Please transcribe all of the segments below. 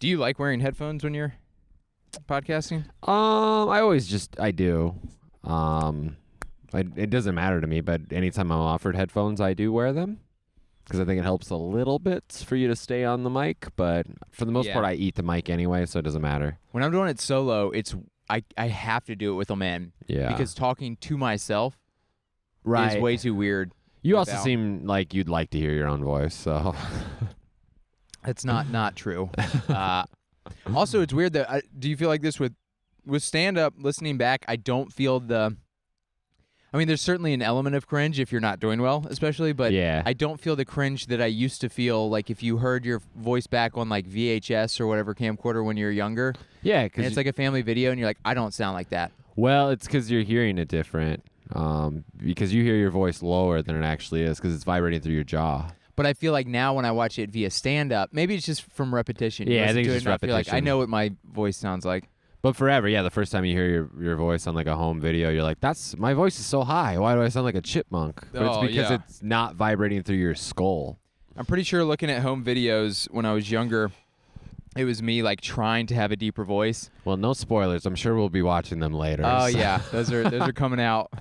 Do you like wearing headphones when you're podcasting? I do. It doesn't matter to me, but anytime I'm offered headphones, I do wear them because I think it helps a little bit for you to stay on the mic. But for the most part, I eat the mic anyway, so it doesn't matter. When I'm doing it solo, I have to do it with them in. Yeah. Because talking to myself is way too weird. You also seem like you'd like to hear your own voice, so. That's not true. Also, it's weird that do you feel like this with stand-up, listening back, I don't feel there's certainly an element of cringe if you're not doing well, especially, but I don't feel the cringe that I used to feel like if you heard your voice back on like VHS or whatever camcorder when you were younger. Yeah. Because it's like a family video and you're like, I don't sound like that. Well, it's because you're hearing it different because you hear your voice lower than it actually is because it's vibrating through your jaw. But I feel like now when I watch it via stand-up, maybe it's just from repetition. Yeah, I think it's just repetition. I feel like I know what my voice sounds like. But forever, the first time you hear your voice on like a home video, you're like, my voice is so high. Why do I sound like a chipmunk? But it's because it's not vibrating through your skull. I'm pretty sure looking at home videos when I was younger, it was me like trying to have a deeper voice. Well, no spoilers. I'm sure we'll be watching them later. Oh yeah, those are coming out.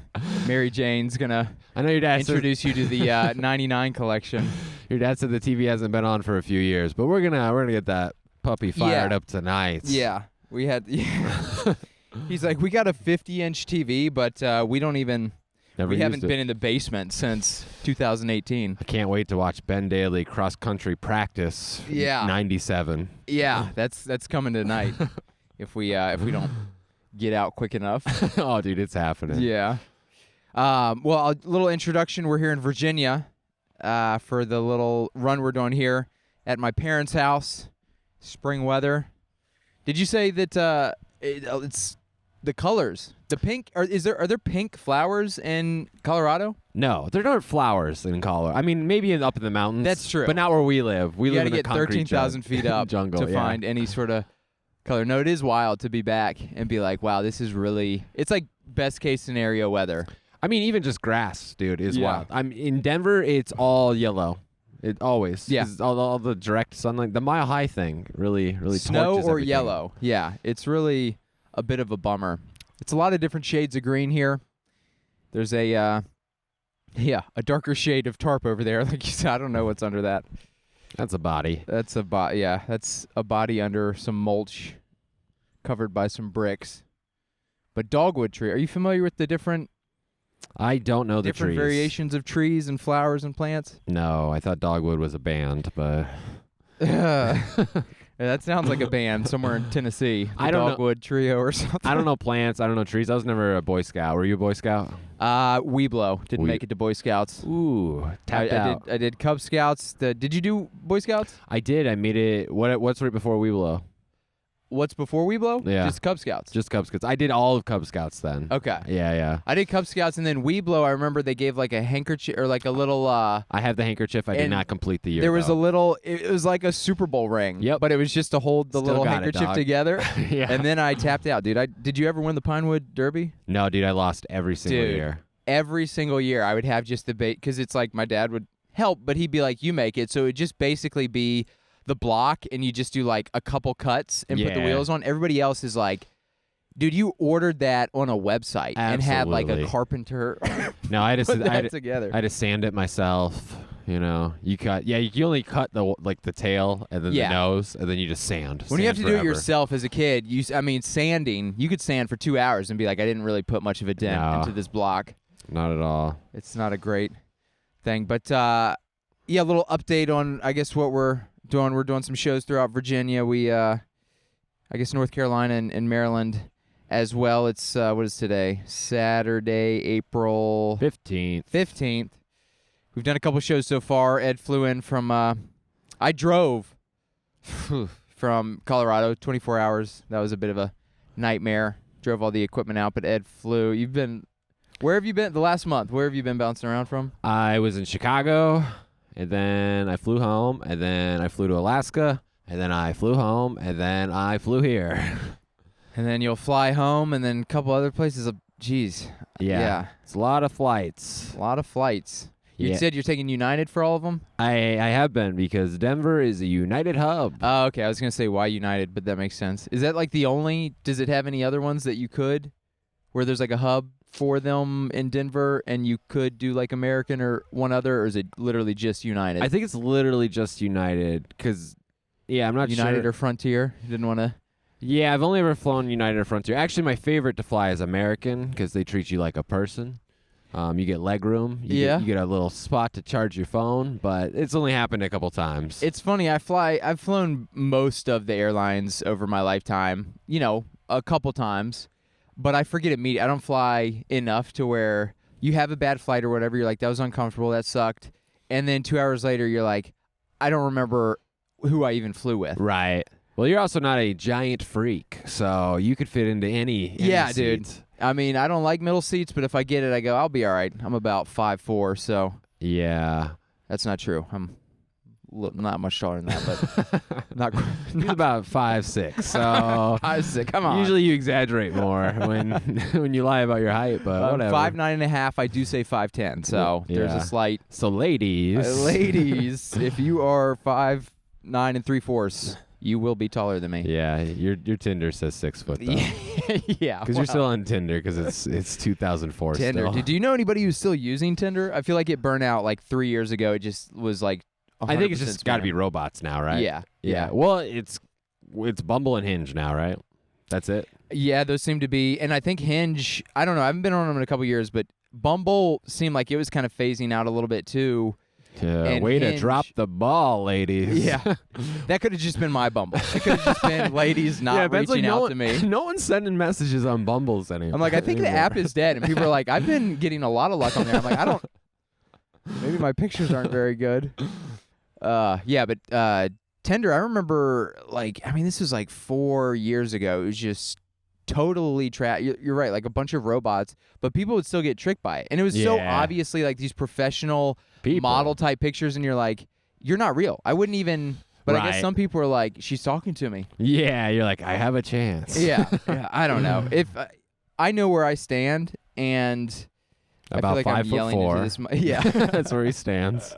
Mary Jane's gonna your dad introduce you to the 99 collection. Your dad said the TV hasn't been on for a few years, but we're gonna get that puppy fired up tonight. Yeah, we had. Yeah. He's like, we got a 50-inch TV, but we don't even. We haven't been in the basement since 2018. I can't wait to watch Ben Dailey cross country practice. 97. Yeah, that's coming tonight. if we don't get out quick enough. Oh, dude, it's happening. Yeah. Well, a little introduction. We're here in Virginia for the little run we're doing here at my parents' house. Spring weather. Did you say that it's the colors? The pink? Are there pink flowers in Colorado? No, there aren't flowers in Colorado. I mean, maybe up in the mountains. That's true. But not where we live. We live in a concrete 13,000 feet up jungle, to find any sort of color. No, it is wild to be back and be like, wow, this is really... It's like best case scenario weather. I mean, even just grass, dude, is wild. I'm in Denver. It's all yellow. It always. Yeah. All the direct sunlight. The Mile High thing really snow torches or everything. yellow. Yeah, it's really a bit of a bummer. It's a lot of different shades of green here. There's a darker shade of tarp over there. Like you said, I don't know what's under that. That's a body. That's a that's a body under some mulch, covered by some bricks. But dogwood tree. Are you familiar with the different? I don't know the different trees. Variations of trees and flowers and plants. No, I thought dogwood was a band, but. That sounds like a band somewhere in Tennessee. The I don't Dogwood Trio or something. I don't know plants. I don't know trees. I was never a Boy Scout. Were you a Boy Scout? Weeblo. Didn't make it to Boy Scouts. Ooh, tapped out. I did Cub Scouts. Did you do Boy Scouts? I did. I made it. What's right before Weeblo? What's before Weeblo? Yeah. Just Cub Scouts. Just Cub Scouts. I did all of Cub Scouts then. Okay. Yeah. I did Cub Scouts, and then Weeblo, I remember they gave like a handkerchief or like a little... I have the handkerchief. I did not complete the year, There was though. a little... It was like a Super Bowl ring. Yep. But it was just to hold the Still little got handkerchief it, together. Yeah. And then I tapped out, dude. Did you ever win the Pinewood Derby? No, dude. I lost every single year. Every single year I would have just the bait, because it's like my dad would help, but he'd be like, you make it. So it would just basically be the block, and you just do like a couple cuts and put the wheels on. Everybody else is like, dude, you ordered that on a website and had like a carpenter. No, I had to put that together. I had to sand it myself. You know, you only cut the tail and then the nose, and then you just sand. When you have to do it yourself as a kid, sanding, you could sand for 2 hours and be like, I didn't really put much of a dent into this block. Not at all. It's not a great thing. But, a little update on, I guess, what we're doing. We're doing some shows throughout Virginia. We, I guess, North Carolina and Maryland as well. It's, what is today? Saturday, April 15th. We've done a couple shows so far. Ed flew in from, I drove from Colorado, 24 hours. That was a bit of a nightmare. Drove all the equipment out, but Ed flew. Where have you been the last month? Where have you been bouncing around from? I was in Chicago, and then I flew home, and then I flew to Alaska, and then I flew home, and then I flew here. And then you'll fly home, and then a couple other places. Jeez. Yeah. It's a lot of flights. You said you're taking United for all of them? I have been because Denver is a United hub. Oh, okay. I was going to say why United, but that makes sense. Is that like the only, does it have any other ones that you could, where there's like a hub for them in Denver and you could do like American or one other, or is it literally just United? I think it's literally just United because, I'm not sure. United or Frontier? You didn't want to? Yeah, I've only ever flown United or Frontier. Actually, my favorite to fly is American because they treat you like a person. You get leg room. You get a little spot to charge your phone, but it's only happened a couple times. It's funny. I've flown most of the airlines over my lifetime, a couple times, but I forget immediately. I don't fly enough to where you have a bad flight or whatever. You're like, that was uncomfortable. That sucked. And then 2 hours later, you're like, I don't remember who I even flew with. Right. Well, you're also not a giant freak, so you could fit into any yeah, seat. Dude. I mean, I don't like middle seats, but if I get it, I go, I'll be all right. I'm about 5'4", so. Yeah. That's not true. I'm not much taller than that, but He's about 5'6", so 5'6". Come on. Usually you exaggerate more when you lie about your height, but whatever. 5'9.5". I do say 5'10", so there's a slight. So ladies, if you are 5'9 3/4", you will be taller than me. Yeah, your Tinder says 6 foot though. Yeah, because you're still on Tinder because it's 2004 Tinder. still. Do you know anybody who's still using Tinder? I feel like it burned out like 3 years ago. It just was like 100% I think it's just got to be robots now, right? Yeah. Well, it's Bumble and Hinge now, right? That's it. Yeah, those seem to be. And I think Hinge, I don't know. I haven't been on them in a couple years, but Bumble seemed like it was kind of phasing out a little bit too. Way to drop the ball, ladies. Yeah. That could have just been my Bumble. It could have just been ladies not reaching out to me. No one's sending messages on Bumbles anymore. I'm like, I think the app is dead. And people are like, I've been getting a lot of luck on there. I'm like, maybe my pictures aren't very good. But Tinder, I remember, this was like 4 years ago. It was just totally you're right, like a bunch of robots, but people would still get tricked by it. And it was so obviously like these professional model type pictures, and you're like, you're not real. I wouldn't even, but I guess some people are like, she's talking to me. Yeah, you're like, I have a chance. Yeah, I don't know. If I know where I stand, and about I feel like 5'4". Yeah, that's where he stands.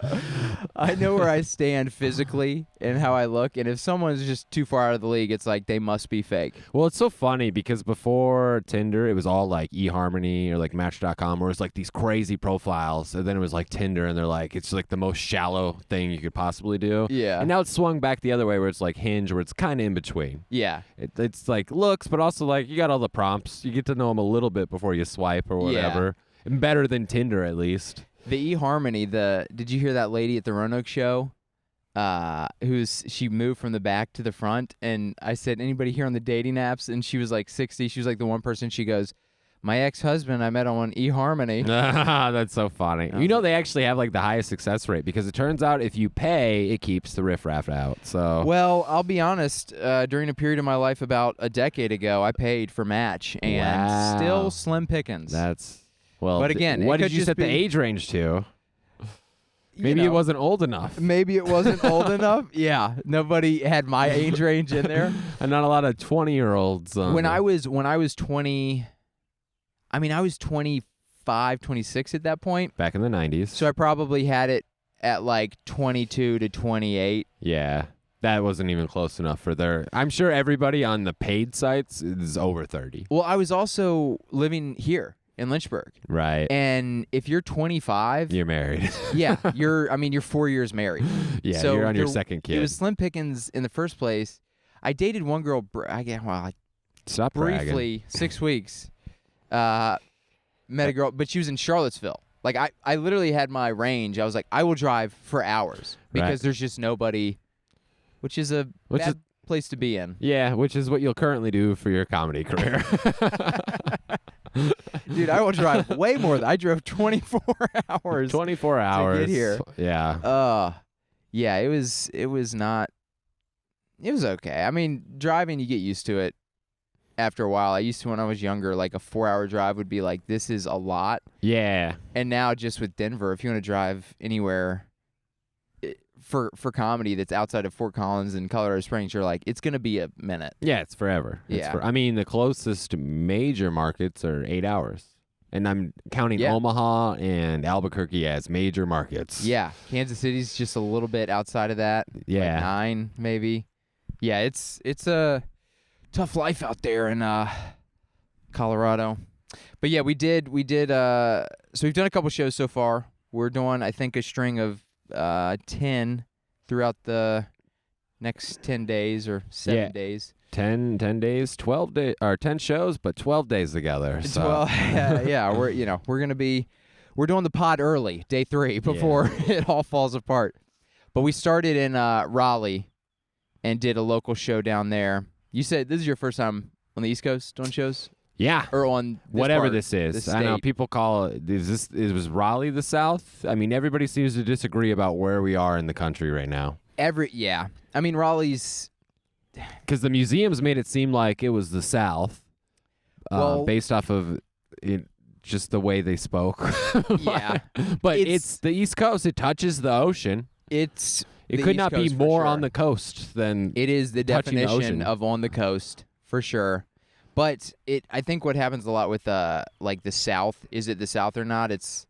I know where I stand physically and how I look, and if someone's just too far out of the league, it's like they must be fake. Well, it's so funny because before Tinder, it was all like eHarmony or like Match.com, where it's like these crazy profiles, and then it was like Tinder, and they're like, it's like the most shallow thing you could possibly do. Yeah. And now it's swung back the other way, where it's like Hinge, where it's kind of in between. Yeah. It's like looks, but also like you got all the prompts. You get to know them a little bit before you swipe or whatever. Yeah. Better than Tinder, at least. The eHarmony, did you hear that lady at the Roanoke show? She moved from the back to the front, and I said, anybody here on the dating apps? And she was like 60. She was like the one person. She goes, my ex-husband, I met on eHarmony. That's so funny. You know, they actually have like the highest success rate because it turns out if you pay, it keeps the riffraff out. So, well, I'll be honest. During a period of my life about a decade ago, I paid for Match, and still slim pickings. But again, what did you set the age range to? Maybe it wasn't old enough. Maybe it wasn't old enough. Yeah, nobody had my age range in there, and not a lot of 20-year-olds. When I was 20, I was 25, 26 at that point. Back in the 90s. So I probably had it at like 22 to 28. Yeah. That wasn't even close enough for their. I'm sure everybody on the paid sites is over 30. Well, I was also living here in Lynchburg. Right. And if you're 25, you're married. Yeah, you're 4 years married. Yeah, so you're on your second kid. It was slim pickings in the first place. I dated one girl, Stop briefly, bragging. 6 weeks. Met a girl, but she was in Charlottesville. Like, I literally had my range. I was like, I will drive for hours because there's just nobody, which is a bad place to be in. Yeah, which is what you'll currently do for your comedy career. Dude, I will drive way more. I drove 24 hours. 24 hours to get here. Yeah. Yeah, it was not. It was okay. I mean, driving, you get used to it after a while. I used to, when I was younger, like a 4-hour drive would be like, this is a lot. Yeah. And now just with Denver, if you want to drive anywhere for comedy that's outside of Fort Collins and Colorado Springs, you're like, it's going to be a minute. Yeah, it's forever. Yeah. The closest major markets are 8 hours. And I'm counting Omaha and Albuquerque as major markets. Yeah, Kansas City's just a little bit outside of that. Yeah. Like 9 maybe. Yeah, it's a tough life out there in Colorado. But yeah, we did so we've done a couple shows so far. We're doing, I think, a string of 10 throughout the next 10 days or 7 days. 10 days, 12 days, or 10 shows, but 12 days together. So. Well, yeah, we're doing the pod early, day 3, before it all falls apart. But we started in Raleigh and did a local show down there. You said this is your first time on the East Coast doing shows? Yeah. Or on this whatever part, this is. this I know state. people call it, was Raleigh the South? I mean, everybody seems to disagree about where we are in the country right now. I mean, Raleigh's... Because the museums made it seem like it was the South, based off of it, just the way they spoke. Yeah. But it's the East Coast. It touches the ocean. It could not be more on the coast than it is the touching the definition ocean. of on the coast, for sure. But I think what happens a lot with like the South, is it the South or not? It's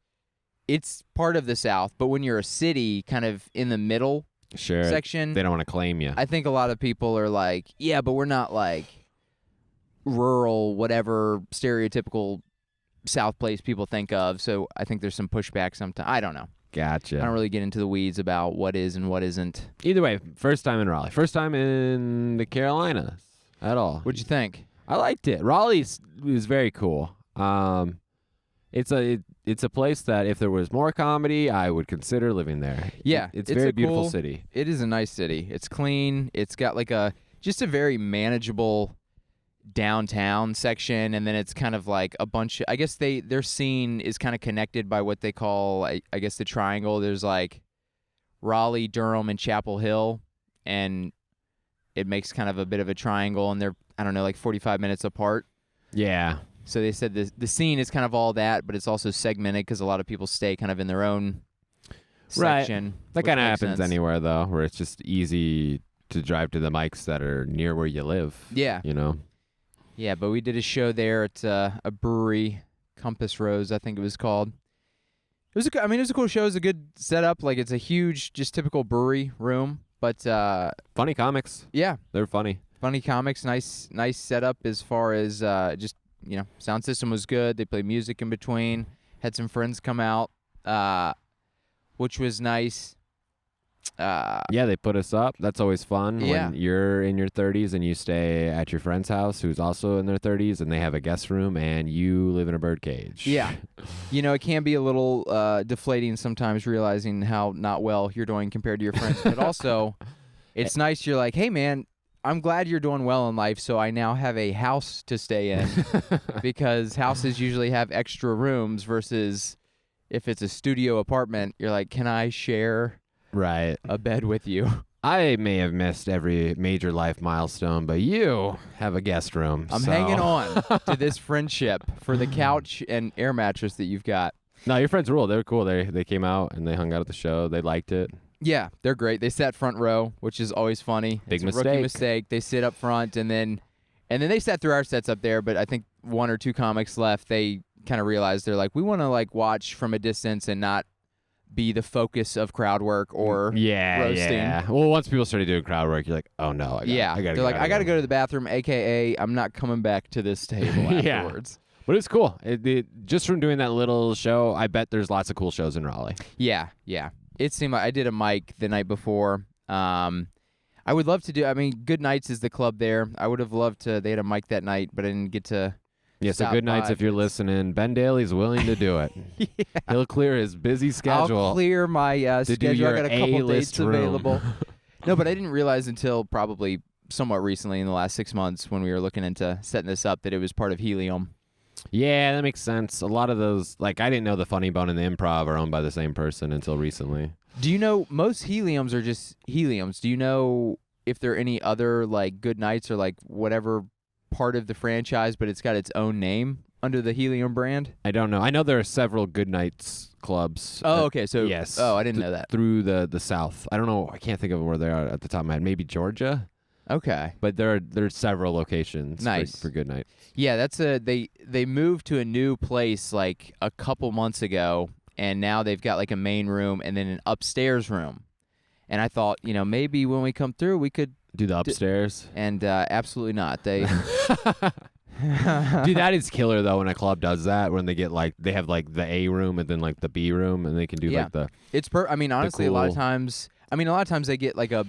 part of the South, but when you're a city kind of in the middle section, they don't want to claim you. I think a lot of people are like, yeah, but we're not like rural, whatever stereotypical South place people think of. So I think there's some pushback sometimes. I don't know. Gotcha. I don't really get into the weeds about what is and what isn't. Either way, first time in Raleigh. First time in the Carolinas at all. What'd you think? I liked it. Raleigh was very cool. It's a place that if there was more comedy, I would consider living there. Yeah, it's a very beautiful city. It is a nice city. It's clean. It's got like a very manageable downtown section, and then it's kind of like a bunch of, I guess their scene is kind of connected by what they call, I guess, the triangle. There's like Raleigh, Durham, and Chapel Hill, and it makes kind of a bit of a triangle, and they're, I don't know, like 45 minutes apart. Yeah. So they said the scene is kind of all that, but it's also segmented because a lot of people stay kind of in their own section. Right. That kind of happens anywhere, though, where it's just easy to drive to the mics that are near where you live. Yeah. You know? Yeah, but we did a show there at a brewery, Compass Rose, I think it was called. It was a cool show. It was a good setup. Like, it's a huge, just typical brewery room, but funny comics. Yeah, they're funny. Funny comics. Nice setup as far as just, sound system was good. They played music in between. Had some friends come out, which was nice. Yeah, they put us up. That's always fun when you're in your 30s and you stay at your friend's house who's also in their 30s and they have a guest room and you live in a birdcage. Yeah. It can be a little deflating sometimes realizing how not well you're doing compared to your friends. But also, it's nice. You're like, hey, man, I'm glad you're doing well in life, so I now have a house to stay in because houses usually have extra rooms versus if it's a studio apartment, you're like, can I share a bed with you? I may have missed every major life milestone, but you have a guest room. I'm hanging on to this friendship for the couch and air mattress that you've got. No, your friends rule. They were cool. They came out and they hung out at the show. They liked it. Yeah, they're great. They sat front row, which is always funny. Big it's a rookie mistake. They sit up front, and then they sat through our sets up there. But I think 1 or 2 comics left. They kind of realized they're like, we want to like watch from a distance and not be the focus of crowd work or roasting. Yeah. Well, once people started doing crowd work, you're like, oh no, I gotta go to the bathroom, aka I'm not coming back to this table afterwards. But it's cool. Just from doing that little show, I bet there's lots of cool shows in Raleigh. Yeah. It seemed like I did a mic the night before. I would love to do. Good Nights is the club there. I would have loved to. They had a mic that night, but I didn't get to. Yeah, so Good Nights if you're listening. Ben Dailey's willing to do it. Yeah. He'll clear his busy schedule. I'll clear my schedule. I got a couple dates available. No, but I didn't realize until probably somewhat recently in the last 6 months when we were looking into setting this up that it was part of Helium. Yeah, that makes sense. A lot of those, like, I didn't know the Funny Bone and the Improv are owned by the same person until recently. Do you know, most Heliums are just Heliums. Do you know if there are any other, like, Good Nights or, like, whatever part of the franchise, but it's got its own name under the Helium brand? I don't know. I know there are several Good Nights clubs. Oh, okay. So, yes. Oh, I didn't know that. Through the South. I don't know. I can't think of where they are at the top of my head. Maybe Georgia? Okay. But there's several locations Nice. for good night. Yeah, they moved to a new place like a couple months ago, and now they've got like a main room and then an upstairs room. And I thought, maybe when we come through, we could Do the upstairs. and absolutely not. They Dude, that is killer though when a club does that, when they get like they have like the A room and then like the B room, and they can do Yeah. like the It's I mean, honestly, a lot of cool- times they get like a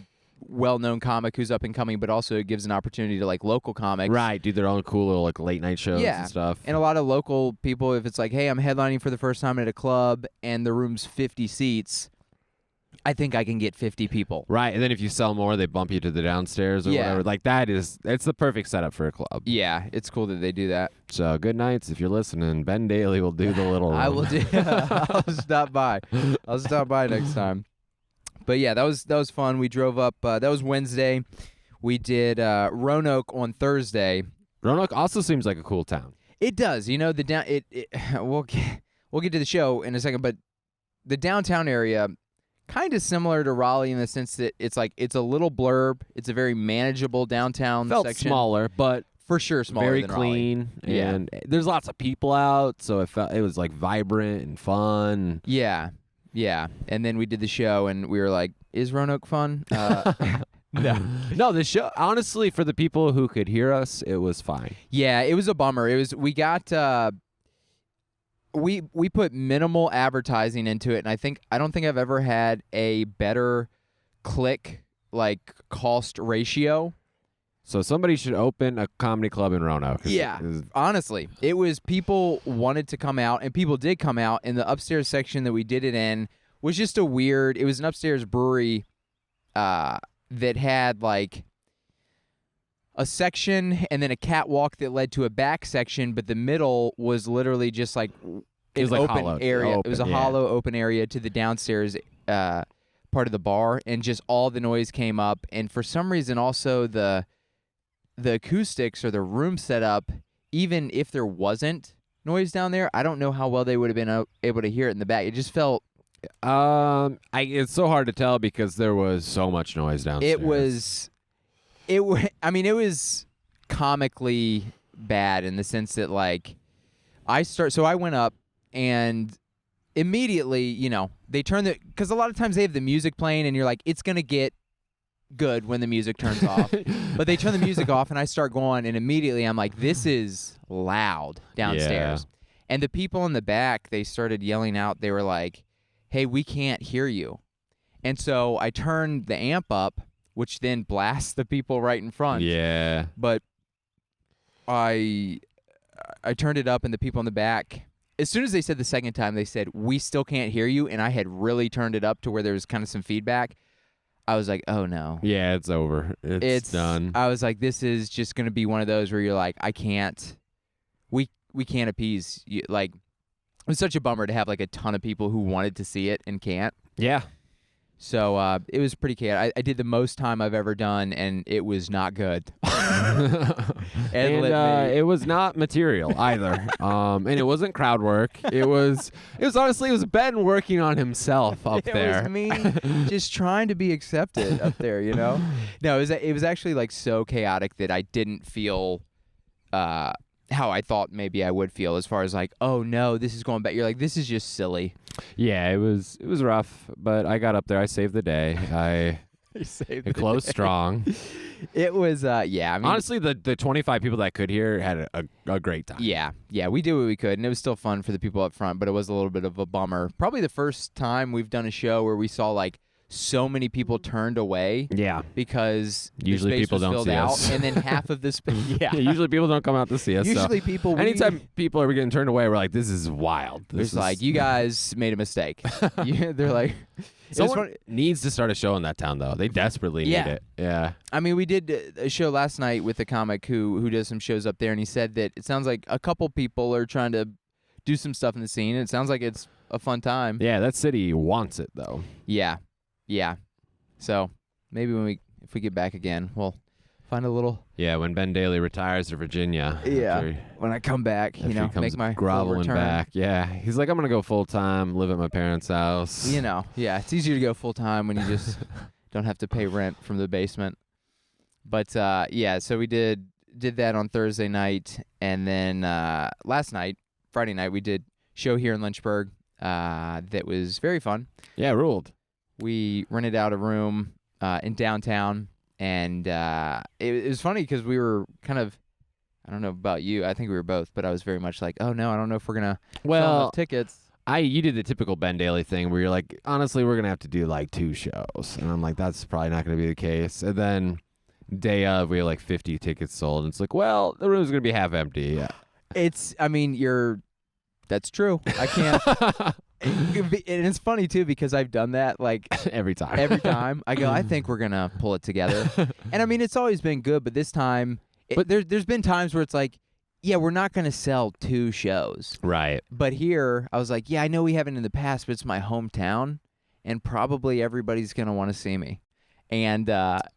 well-known comic who's up and coming, but also it gives an opportunity to like local comics. right, do their own cool little like late night shows Yeah. and stuff. And a lot of local people, if it's like, hey, I'm headlining for the first time at a club and the room's 50 seats, I think I can get 50 people. Right, and then if you sell more, they bump you to the downstairs or Yeah. whatever. Like it's the perfect setup for a club. Yeah, it's cool that they do that. So good nights if you're listening. Ben Dailey will do the little room. I will do. I'll stop by. I'll stop by next time. But yeah, that was fun. We drove up. That was Wednesday. We did Roanoke on Thursday. Roanoke also seems like a cool town. It does. The down. We'll get to the show in a second, but the downtown area kind of similar to Raleigh in the sense that it's a little blurb. It's a very manageable downtown Felt section. smaller, but For sure, smaller very than Raleigh. clean, Yeah. and there's lots of people out, so it was like vibrant and fun. Yeah. And then we did the show, and we were like, "Is Roanoke fun?" No, the show, honestly, for the people who could hear us, it was fine. Yeah, it was a bummer. We got we put minimal advertising into it, and I don't think I've ever had a better click like cost ratio. So somebody should open a comedy club in Roanoke. Yeah. Honestly, it was people wanted to come out, and people did come out, and the upstairs section that we did it in was just it was an upstairs brewery that had like a section and then a catwalk that led to a back section, but the middle was literally just like It was an like open hollowed. area. It was a Open, yeah. hollow open area to the downstairs part of the bar, and just all the noise came up, and for some reason also the acoustics or the room setup, even if there wasn't noise down there, I don't know how well they would have been able to hear it in the back. It just felt It's so hard to tell because there was so much noise downstairs. it was comically bad in the sense that like so I went up, and immediately, they turn because a lot of times they have the music playing and you're like, it's going to get good when the music turns off. But they turn the music off and I start going, and immediately I'm like, this is loud downstairs. Yeah. And the people in the back, they started yelling out. They were like, hey, we can't hear you. And so I turned the amp up, which then blasts the people right in front. Yeah. But I turned it up, and the people in the back, as soon as they said the second time, they said, we still can't hear you. And I had really turned it up to where there was kind of some feedback. I was like, oh no. Yeah, it's over. It's done. I was like, this is just going to be one of those where you're like, we can't appease you. Like, it was such a bummer to have like a ton of people who wanted to see it and can't. Yeah. So it was pretty chaotic. I did the most time I've ever done, and it was not good. It was not material either. And it wasn't crowd work. It was Ben working on himself up there. It was me just trying to be accepted up there, No, it was actually like so chaotic that I didn't feel how I thought maybe I would feel, as far as like, oh no, this is going back. You're like, this is just silly. Yeah, it was rough, but I got up there. I saved the day. I closed strong. It was yeah. I mean, honestly, the 25 people that could hear had a great time. Yeah, we did what we could, and it was still fun for the people up front. But it was a little bit of a bummer. Probably the first time we've done a show where we saw like so many people turned away. Yeah, because usually the space people was don't filled see out, us, and then half of the space. Yeah. Usually people don't come out to see us. Usually so. people. Anytime people are getting turned away, we're like, this is wild. It's like, you guys made a mistake. They're like, someone needs to start a show in that town, though. They desperately need it. Yeah. I mean, we did a show last night with a comic who does some shows up there, and he said that it sounds like a couple people are trying to do some stuff in the scene, and it sounds like it's a fun time. Yeah, that city wants it, though. Yeah. So maybe if we get back again, we'll find a little. Yeah, when Ben Dailey retires to Virginia. Yeah. When I come back, make my groveling full return. back. Yeah, he's like, I'm gonna go full time, live at my parents' house. Yeah, it's easier to go full time when you just don't have to pay rent from the basement. But yeah, so we did that on Thursday night, and then last night, Friday night, we did show here in Lynchburg. That was very fun. Yeah, ruled. We rented out a room in downtown, and it was funny because we were kind of, I don't know about you, I think we were both, but I was very much like, oh no, I don't know if we're gonna sell enough tickets. You did the typical Ben Dailey thing where you're like, honestly, we're gonna have to do like 2 shows, and I'm like, that's probably not gonna be the case. And then day of, we had like 50 tickets sold, and it's like, well, the room's gonna be half empty. Yeah. That's true. I can't. And it's funny too because I've done that like every time. Every time I go, I think we're gonna pull it together. And I mean, it's always been good, but this time, there's been times where it's like, yeah, we're not gonna sell 2 shows, right? But here, I was like, yeah, I know we haven't in the past, but it's my hometown, and probably everybody's gonna want to see me. And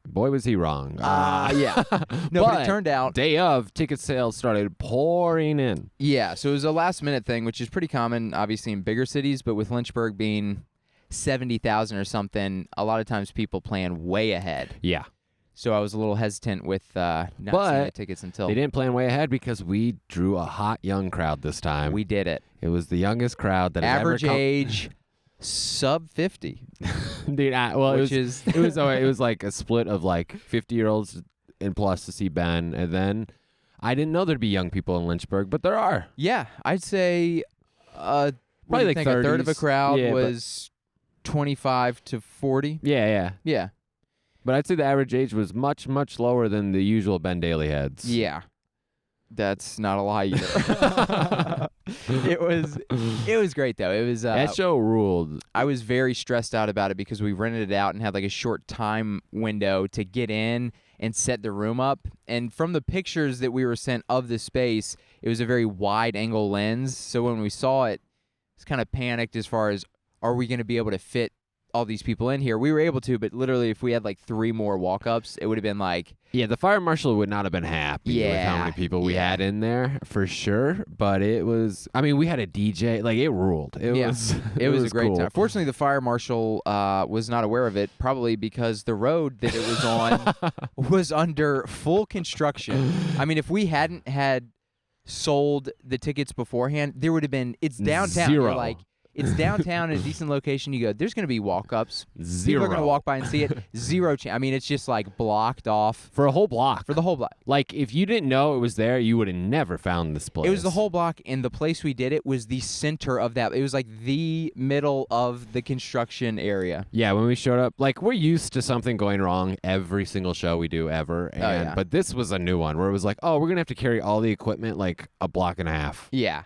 boy, was he wrong. Yeah. No, but it turned out day of, ticket sales started pouring in. Yeah, so it was a last-minute thing, which is pretty common, obviously, in bigger cities, but with Lynchburg being 70,000 or something, a lot of times people plan way ahead. Yeah. So I was a little hesitant with not seeing the tickets until... They didn't plan way ahead because we drew a hot young crowd this time. We did it. It was the youngest crowd that has ever Average age... sub 50. Dude, it was like a split of like 50-year-olds and plus to see Ben, and then I didn't know there'd be young people in Lynchburg, but there are. Yeah, I'd say probably like 30s. A third of a crowd was 25 to 40. Yeah. But I'd say the average age was much, much lower than the usual Ben Dailey heads. Yeah. That's not a lie either. It was great though. It was that show ruled. I was very stressed out about it because we rented it out and had like a short time window to get in and set the room up. And from the pictures that we were sent of the space, it was a very wide angle lens. So when we saw it, I was kind of panicked as far as, are we going to be able to fit all these people in here? We were able to, but literally if we had like 3 more walk-ups, it would have been like... Yeah, the fire marshal would not have been happy with how many people we had in there, for sure. But it was... I mean, we had a DJ. Like, it ruled. It was a great cool. time. Fortunately, the fire marshal was not aware of it, probably because the road that it was on was under full construction. I mean, if we hadn't had sold the tickets beforehand, there would have been... It's downtown. 0. You're like... It's downtown in a decent location. You go, there's going to be walk-ups. 0. People are going to walk by and see it. 0 chance. I mean, it's just like blocked off. For a whole block. For the whole block. Like, if you didn't know it was there, you would have never found this place. It was the whole block, and the place we did it was the center of that. It was like the middle of the construction area. Yeah, when we showed up, like, we're used to something going wrong every single show we do ever. But this was a new one where it was like, oh, we're going to have to carry all the equipment like a block and a half. Yeah.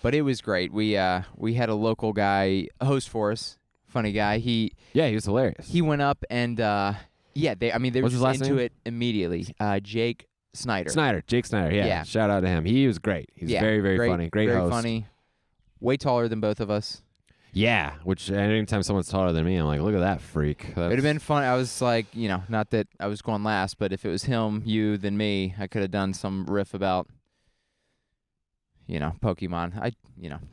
But it was great. We had a local guy host for us, funny guy. He was hilarious. He went up and they were What's his last into name? it immediately. Jake Snyder. Jake Snyder. Yeah. Shout out to him. He was great. He's very, very funny. Great very host. Funny. Way taller than both of us. Yeah, which anytime someone's taller than me, I'm like, look at that freak. It'd have been fun. I was like, not that I was going last, but if it was him, you, then me, I could have done some riff about. Pokemon.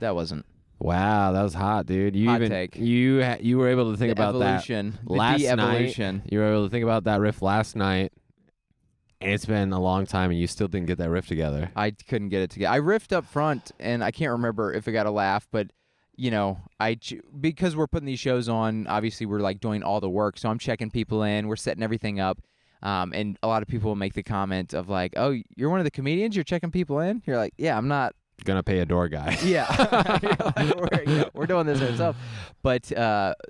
That wasn't. Wow, that was hot, dude. Hot take. You were able to think about evolution, that last de-evolution. night. You were able to think about that riff last night, and it's been a long time, and you still didn't get that riff together. I couldn't get it together. I riffed up front, and I can't remember if it got a laugh, but because we're putting these shows on, obviously we're like doing all the work, so I'm checking people in, we're setting everything up. And a lot of people will make the comment of like, oh, you're one of the comedians? You're checking people in? You're like, yeah, I'm not. Gonna pay a door guy. Yeah. We're doing this ourselves. But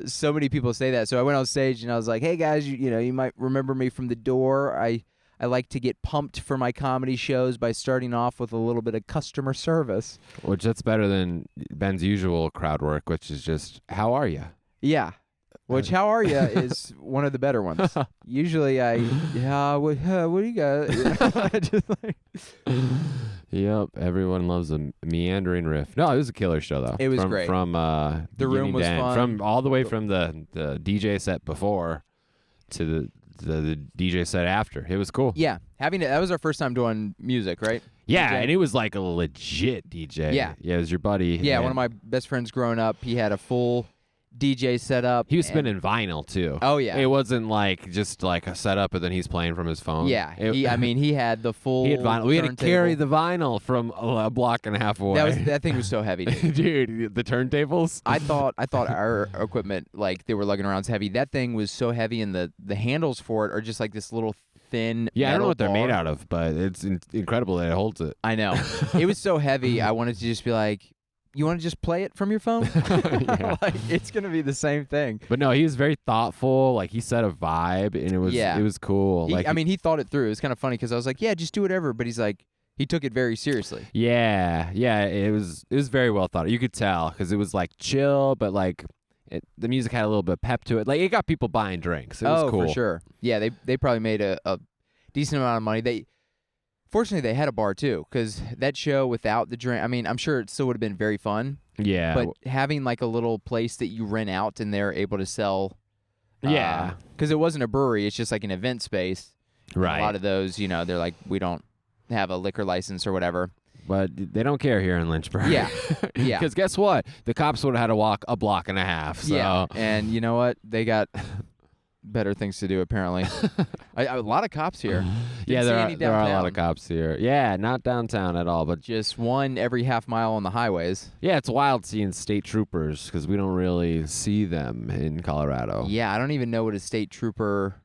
so many people say that. So I went on stage and I was like, hey, guys, you might remember me from the door. I like to get pumped for my comedy shows by starting off with a little bit of customer service. Which that's better than Ben's usual crowd work, which is just, how are you? Yeah. Which, how are you, is one of the better ones. Usually what do you got? Just like... Yep, everyone loves a meandering riff. No, it was a killer show, though. It was great. From the room was fun. From all the way from the DJ set before to the DJ set after. It was cool. Yeah, that was our first time doing music, right? Yeah, DJ. And it was like a legit DJ. Yeah. Yeah, it was your buddy. Yeah, one of my best friends growing up, he had a full DJ setup. He was spinning vinyl too. Oh yeah. It wasn't like just like a setup, and then he's playing from his phone. Yeah. He had the full. He had vinyl. We had to turntable. carry the vinyl from a block and a half away. That thing was so heavy, dude. Dude, the turntables. I thought our equipment, like they were lugging around, was heavy. That thing was so heavy, and the handles for it are just like this little thin. Yeah, I don't know what they're bar. made out of, but it's incredible that it holds it. I know. It was so heavy. I wanted to just be like, you want to just play it from your phone? Like, it's gonna be the same thing. But no, he was very thoughtful. Like he set a vibe, and it was cool. He thought it through. It was kind of funny because I was like, yeah, just do whatever. But he's like, he took it very seriously. Yeah. It was very well thought. You could tell because it was like chill, but like the music had a little bit of pep to it. Like it got people buying drinks. It was cool. For sure. Yeah, they probably made a decent amount of money. Fortunately, they had a bar too, because that show without the drink, I mean, I'm sure it still would have been very fun. Yeah. But having like a little place that you rent out and they're able to sell. Yeah. Because it wasn't a brewery, it's just like an event space. Right. And a lot of those, they're like, we don't have a liquor license or whatever. But they don't care here in Lynchburg. Yeah. Yeah. Because guess what? The cops would have had to walk a block and a half. So. Yeah. And you know what? They got better things to do, apparently. A lot of cops here. Yeah, there are a lot of cops here. Yeah, not downtown at all, but just one every half mile on the highways. Yeah, it's wild seeing state troopers because we don't really see them in Colorado. Yeah, I don't even know what a state trooper.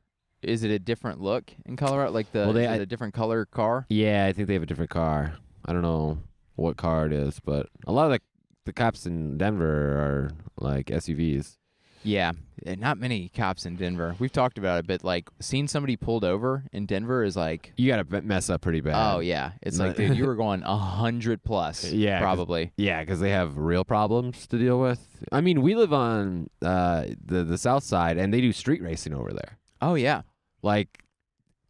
Is it a different look in Colorado? Like is it a different color car? Yeah, I think they have a different car. I don't know what car it is, but a lot of the cops in Denver are like SUVs. Yeah, not many cops in Denver. We've talked about it, but like seeing somebody pulled over in Denver is like you gotta mess up pretty bad. Oh yeah, it's like dude, you were going 100 plus. Yeah, probably. Yeah, because they have real problems to deal with. I mean, we live on the south side, and they do street racing over there. Oh yeah, like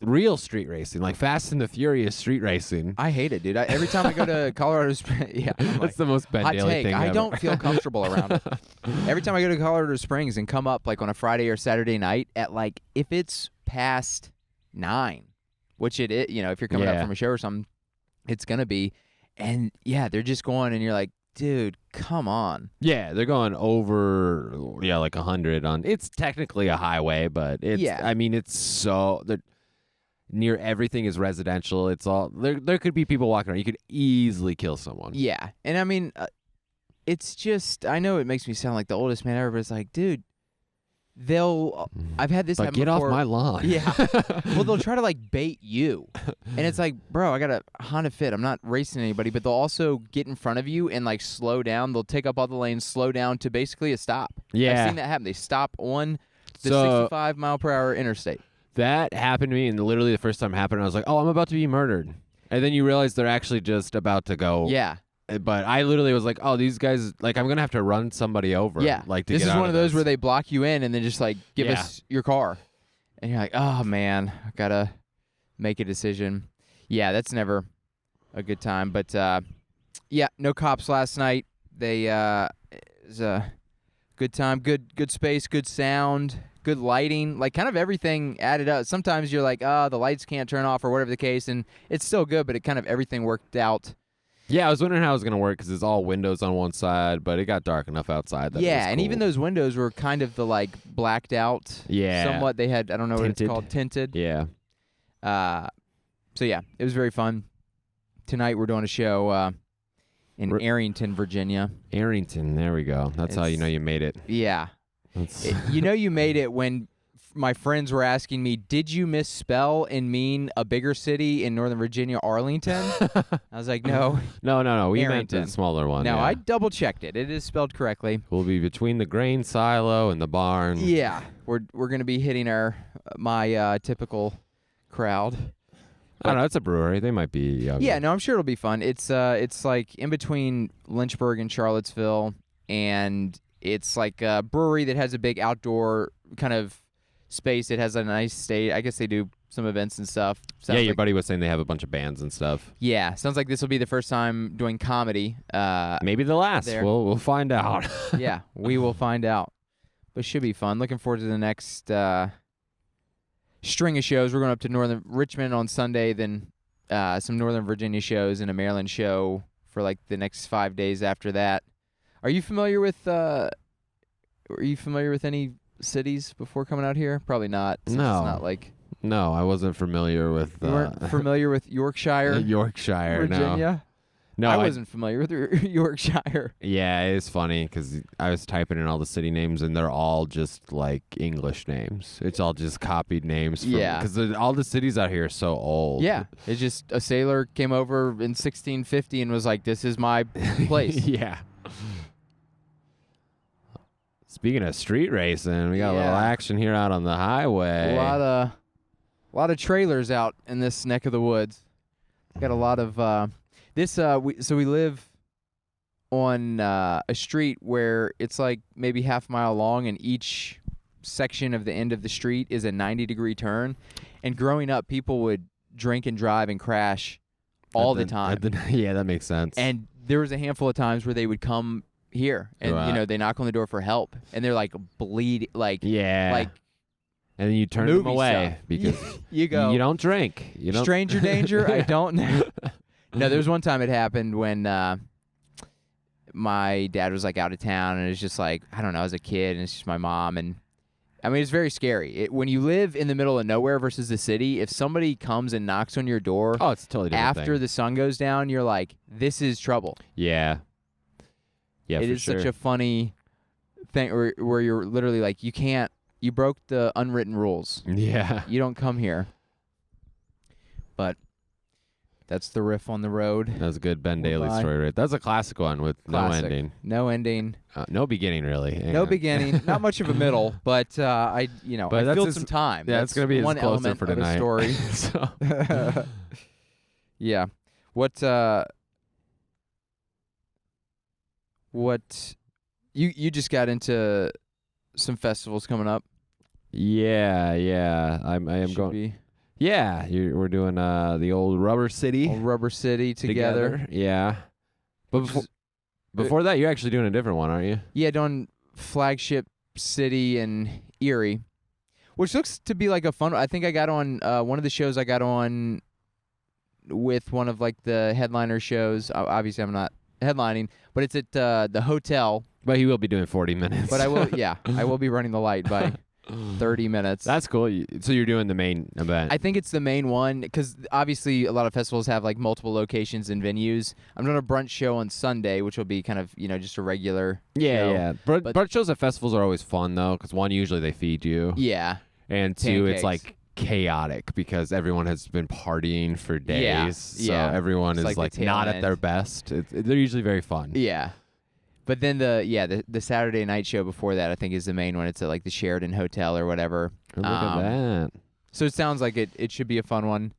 real street racing, like Fast and the Furious street racing. I hate it, dude. Every time I go to Colorado Springs, yeah, that's the most Ben Dailey thing I ever. don't feel comfortable around it. Every time I go to Colorado Springs and come up like on a Friday or Saturday night at like if it's past 9, which it is, if you're coming up from a show or something, it's gonna be, and yeah, they're just going, and you're like, dude, come on. Yeah, they're going over, like 100 on. It's technically a highway, but it's. Yeah. I mean, it's so. Near everything is residential. It's all there could be people walking around. You could easily kill someone. Yeah, and I mean, it's just. I know it makes me sound like the oldest man ever, but it's like, dude, I've had this happen get before. Off my lawn. Yeah. Well, they'll try to like bait you, and it's like, bro, I got a Honda Fit. I'm not racing anybody, but they'll also get in front of you and like slow down. They'll take up all the lanes, slow down to basically a stop. Yeah, I've seen that happen. They stop on the 65 mile per hour interstate. That happened to me, and literally the first time it happened, I was like, oh, I'm about to be murdered. And then you realize they're actually just about to go. Yeah. But I literally was like, oh, these guys, like, I'm going to have to run somebody over. Yeah. Like, this is one of those where they block you in and then just, like, give us your car. And you're like, oh, man, I got to make a decision. Yeah, that's never a good time. But, yeah, no cops last night. It was a good time, good space, good sound. Good lighting, like kind of everything added up. Sometimes you're like, the lights can't turn off or whatever the case, and it's still good, but it kind of everything worked out. Yeah, I was wondering how it was going to work because it's all windows on one side, but it got dark enough outside that it was and cool. even those windows were kind of the like blacked out. Yeah. Somewhat. They had, I don't know what it's called, tinted. Yeah. So yeah, it was very fun. Tonight we're doing a show in Arrington, Virginia. Arrington, there we go. That's how you know you made it. Yeah. You made it when my friends were asking me, did you misspell and mean a bigger city in Northern Virginia, Arlington? I was like, no. No. We Arrington. meant the smaller one. No, yeah. I double-checked it. It is spelled correctly. We'll be between the grain silo and the barn. Yeah. We're going to be hitting my typical crowd. I don't know. It's a brewery. They might be. Yeah, no, I'm sure it'll be fun. It's like in between Lynchburg and Charlottesville, and it's like a brewery that has a big outdoor kind of space. It has a nice stage. I guess they do some events and stuff. Sounds your buddy was saying they have a bunch of bands and stuff. Yeah, sounds like this will be the first time doing comedy. Maybe the last. There. We'll find out. Yeah, we will find out. But should be fun. Looking forward to the next string of shows. We're going up to Northern Richmond on Sunday, then some Northern Virginia shows and a Maryland show for like the next 5 days after that. Are you familiar with Were you familiar with any cities before coming out here? Probably not. Since No. It's not like No, I wasn't familiar with. you weren't familiar with Yorkshire, Yorkshire. Virginia. No, I wasn't familiar with Yorkshire. Yeah, it's funny because I was typing in all the city names and they're all just like English names. It's all just copied names. Because all the cities out here are so old. Yeah, it's just a sailor came over in 1650 and was like, "This is my place." Yeah. Speaking of street racing, we got a little action here out on the highway. A lot of trailers out in this neck of the woods. Got a lot of we live on a street where it's like maybe half a mile long, and each section of the end of the street is a 90-degree turn. And growing up, people would drink and drive and crash all the time. Yeah, that makes sense. And there was a handful of times where they would come here and they knock on the door for help, and they're like bleed, like and then you turn them away because you go, you don't drink. You don't. Stranger danger. I don't know. No, there was one time it happened when my dad was like out of town, and it was just like, I don't know, I was a kid, and it's just my mom, and I mean, it's very scary. When you live in the middle of nowhere versus the city, if somebody comes and knocks on your door, it's a totally different after thing. the sun goes down, you're like, this is trouble. Yeah, it is such a funny thing where you're literally like, you broke the unwritten rules. Yeah, You don't come here. But that's the riff on the road. That was a good Ben Dailey story, right? That's a classic one with Classic. no ending. No ending. No beginning, really. No beginning. Not much of a middle, but I filled some time. Yeah, that's it's gonna be one his closer element for of tonight. a story. So. Yeah. What you just got into some festivals coming up. Yeah. I am Should going. be Yeah, we're doing the old Rubber City all Rubber City together. Yeah, but before that, you're actually doing a different one, aren't you? Yeah, doing Flagship City in Erie, which looks to be like a fun. I think I got on one of the shows I got on with one of like the headliner shows. Obviously, I'm not headlining, but it's at the hotel. But he will be doing 40 minutes. But I will be running the light by 30 minutes. That's cool. So you're doing the main event. I think it's the main one because obviously a lot of festivals have like multiple locations and venues. I'm doing a brunch show on Sunday, which will be kind of, just a regular show. Yeah. Brunch shows at festivals are always fun, though, because one, usually they feed you. Yeah. And two, Pancakes. it's like chaotic because everyone has been partying for days. Yeah. So Yeah. everyone It's is like the tail not at end. their best. They're usually very fun. Yeah. But then the Saturday night show before that, I think, is the main one. It's at like the Sheridan Hotel or whatever. Look at that. So it sounds like it should be a fun one.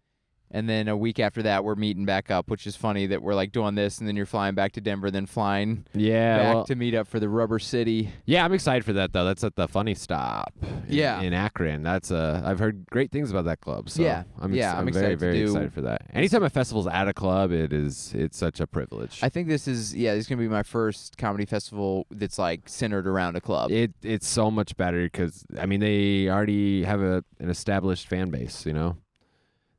And then a week after that, we're meeting back up, which is funny that we're like doing this, and then you're flying back to Denver, then flying back to meet up for the Rubber City. Yeah, I'm excited for that, though. That's at the Funny Stop in Akron. That's I've heard great things about that club. So I'm excited very, to very excited for that. Anytime a festival's at a club, it's such a privilege. I think this is going to be my first comedy festival that's like centered around a club. It's so much better because, I mean, they already have an established fan base,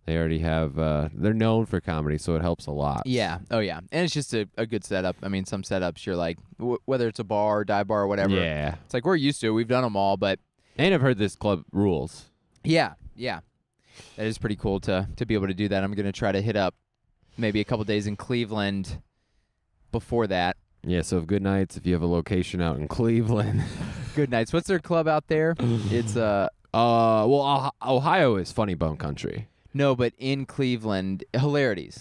They already have, they're known for comedy, so it helps a lot. Yeah. Oh, yeah. And it's just a good setup. I mean, some setups you're like, whether it's a bar, dive bar, or whatever. Yeah. It's like we're used to it. We've done them all, but. And I've heard this club rules. Yeah. That is pretty cool to be able to do that. I'm going to try to hit up maybe a couple days in Cleveland before that. Yeah, so Good Nights, if you have a location out in Cleveland. Good Nights. What's their club out there? It's Ohio is Funny Bone Country. No, but in Cleveland, Hilarities.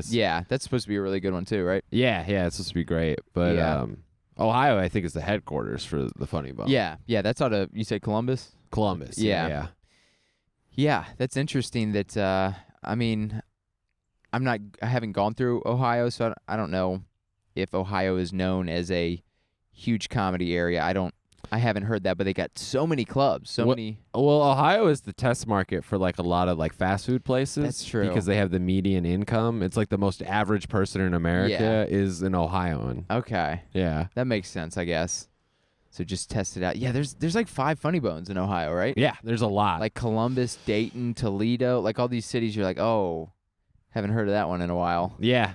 Yeah, that's supposed to be a really good one too, right? Yeah, it's supposed to be great. But Ohio, I think, is the headquarters for the Funny Bone. Yeah, that's out of, you say Columbus? Columbus. Yeah. Yeah, that's interesting that, I mean, I haven't gone through Ohio, so I don't know if Ohio is known as a huge comedy area. I haven't heard that, but they got so many clubs, many. Well, Ohio is the test market for like a lot of like fast food places. That's true. Because they have the median income. It's like the most average person in America is an Ohioan. Okay. Yeah. That makes sense, I guess. So just test it out. Yeah, there's like 5 Funny Bones in Ohio, right? Yeah, there's a lot. Like Columbus, Dayton, Toledo, like all these cities you're like, oh, haven't heard of that one in a while. Yeah.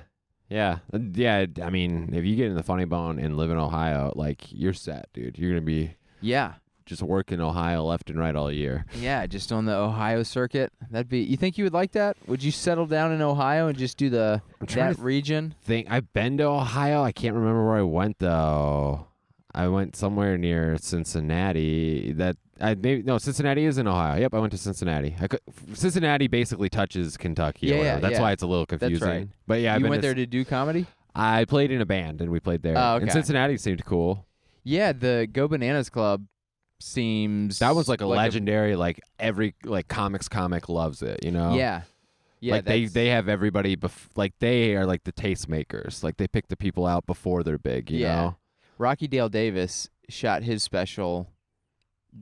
I mean, if you get in the Funny Bone and live in Ohio, like, you're set, dude. You're gonna be Yeah. Just work in Ohio left and right all year. Yeah, just on the Ohio circuit. You think you would like that? Would you settle down in Ohio and just do that region? I've been to Ohio. I can't remember where I went though. I went somewhere near Cincinnati. Cincinnati is in Ohio. Yep, I went to Cincinnati. Cincinnati basically touches Kentucky. Yeah, That's why it's a little confusing. That's right. But yeah, you went there to do comedy? I played in a band and we played there. Oh, okay. And Cincinnati seemed cool. Yeah, the Go Bananas Club seems that was like a legendary. Every comics comic loves it. You know? Yeah. Yeah, they have everybody. They are like the tastemakers. Like they pick the people out before they're big. You know. Rocky Dale Davis shot his special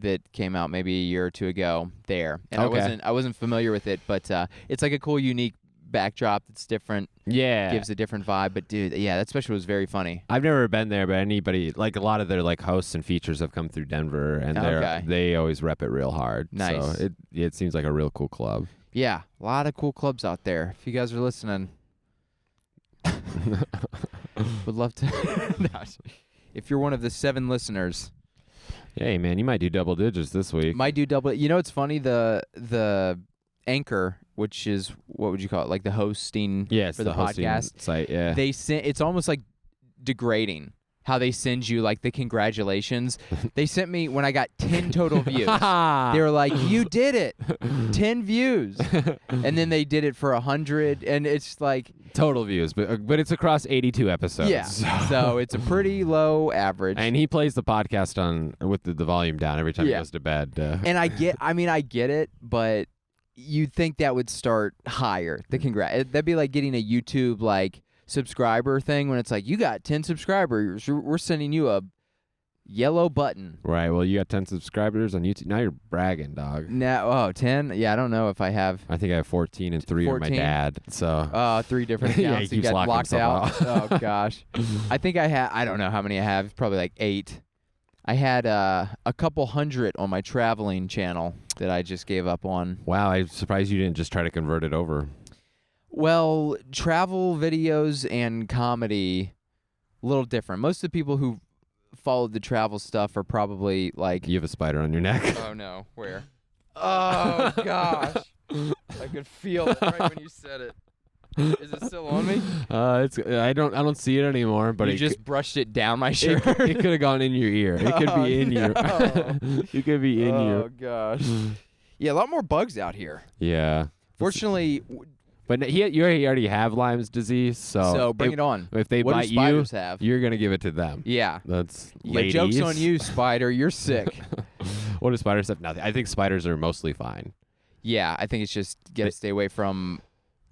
that came out maybe a year or two ago there, and I wasn't familiar with it, but it's like a cool, unique backdrop that's different. Yeah, gives a different vibe. But dude, that special was very funny. I've never been there, but anybody a lot of their hosts and features have come through Denver, and they always rep it real hard. Nice. So it seems like a real cool club. Yeah, a lot of cool clubs out there. If you guys are listening, would love to. If you're one of the 7 listeners, hey man, you might do double digits this week. Might do double. You know, it's funny. The anchor, which is what would you call it? Like the hosting for the podcast site. Yeah, it's almost like degrading how they send you like the congratulations. They sent me when I got 10 total views. They were like, "You did it, 10 views," and then they did it for 100, and it's like total views, but it's across 82 episodes. Yeah, so it's a pretty low average. And he plays the podcast with the volume down every time he goes to bed. And I get it, but you'd think that would start higher. That'd be like getting a YouTube subscriber thing when it's like, you got 10 subscribers, we're sending you a yellow button. Right. Well, you got 10 subscribers on YouTube. Now you're bragging, dog. Now, 10? Yeah, I don't know if I have. I think I have 14 and 3 are my dad. So 3 different accounts. Yeah, he keeps got locked out. out. Oh gosh. I think I don't know how many I have. Probably like 8. I had a couple hundred on my traveling channel that I just gave up on. Wow, I'm surprised you didn't just try to convert it over. Well, travel videos and comedy, a little different. Most of the people who followed the travel stuff are probably like... You have a spider on your neck. Oh, no. Where? Oh, gosh. I could feel it right when you said it. Is it still on me? I don't see it anymore. But you just brushed it down my shirt. It could have gone in your ear. It could be in you. It could be in you. Oh gosh. Yeah, a lot more bugs out here. Yeah. Fortunately. But you already have Lyme's disease, so bring it on. If they what bite do spiders have? You're gonna give it to them. Yeah. That's ladies. Joke's on you, spider. You're sick. What do spiders have? Nothing. I think spiders are mostly fine. Yeah, I think it's just gotta stay away from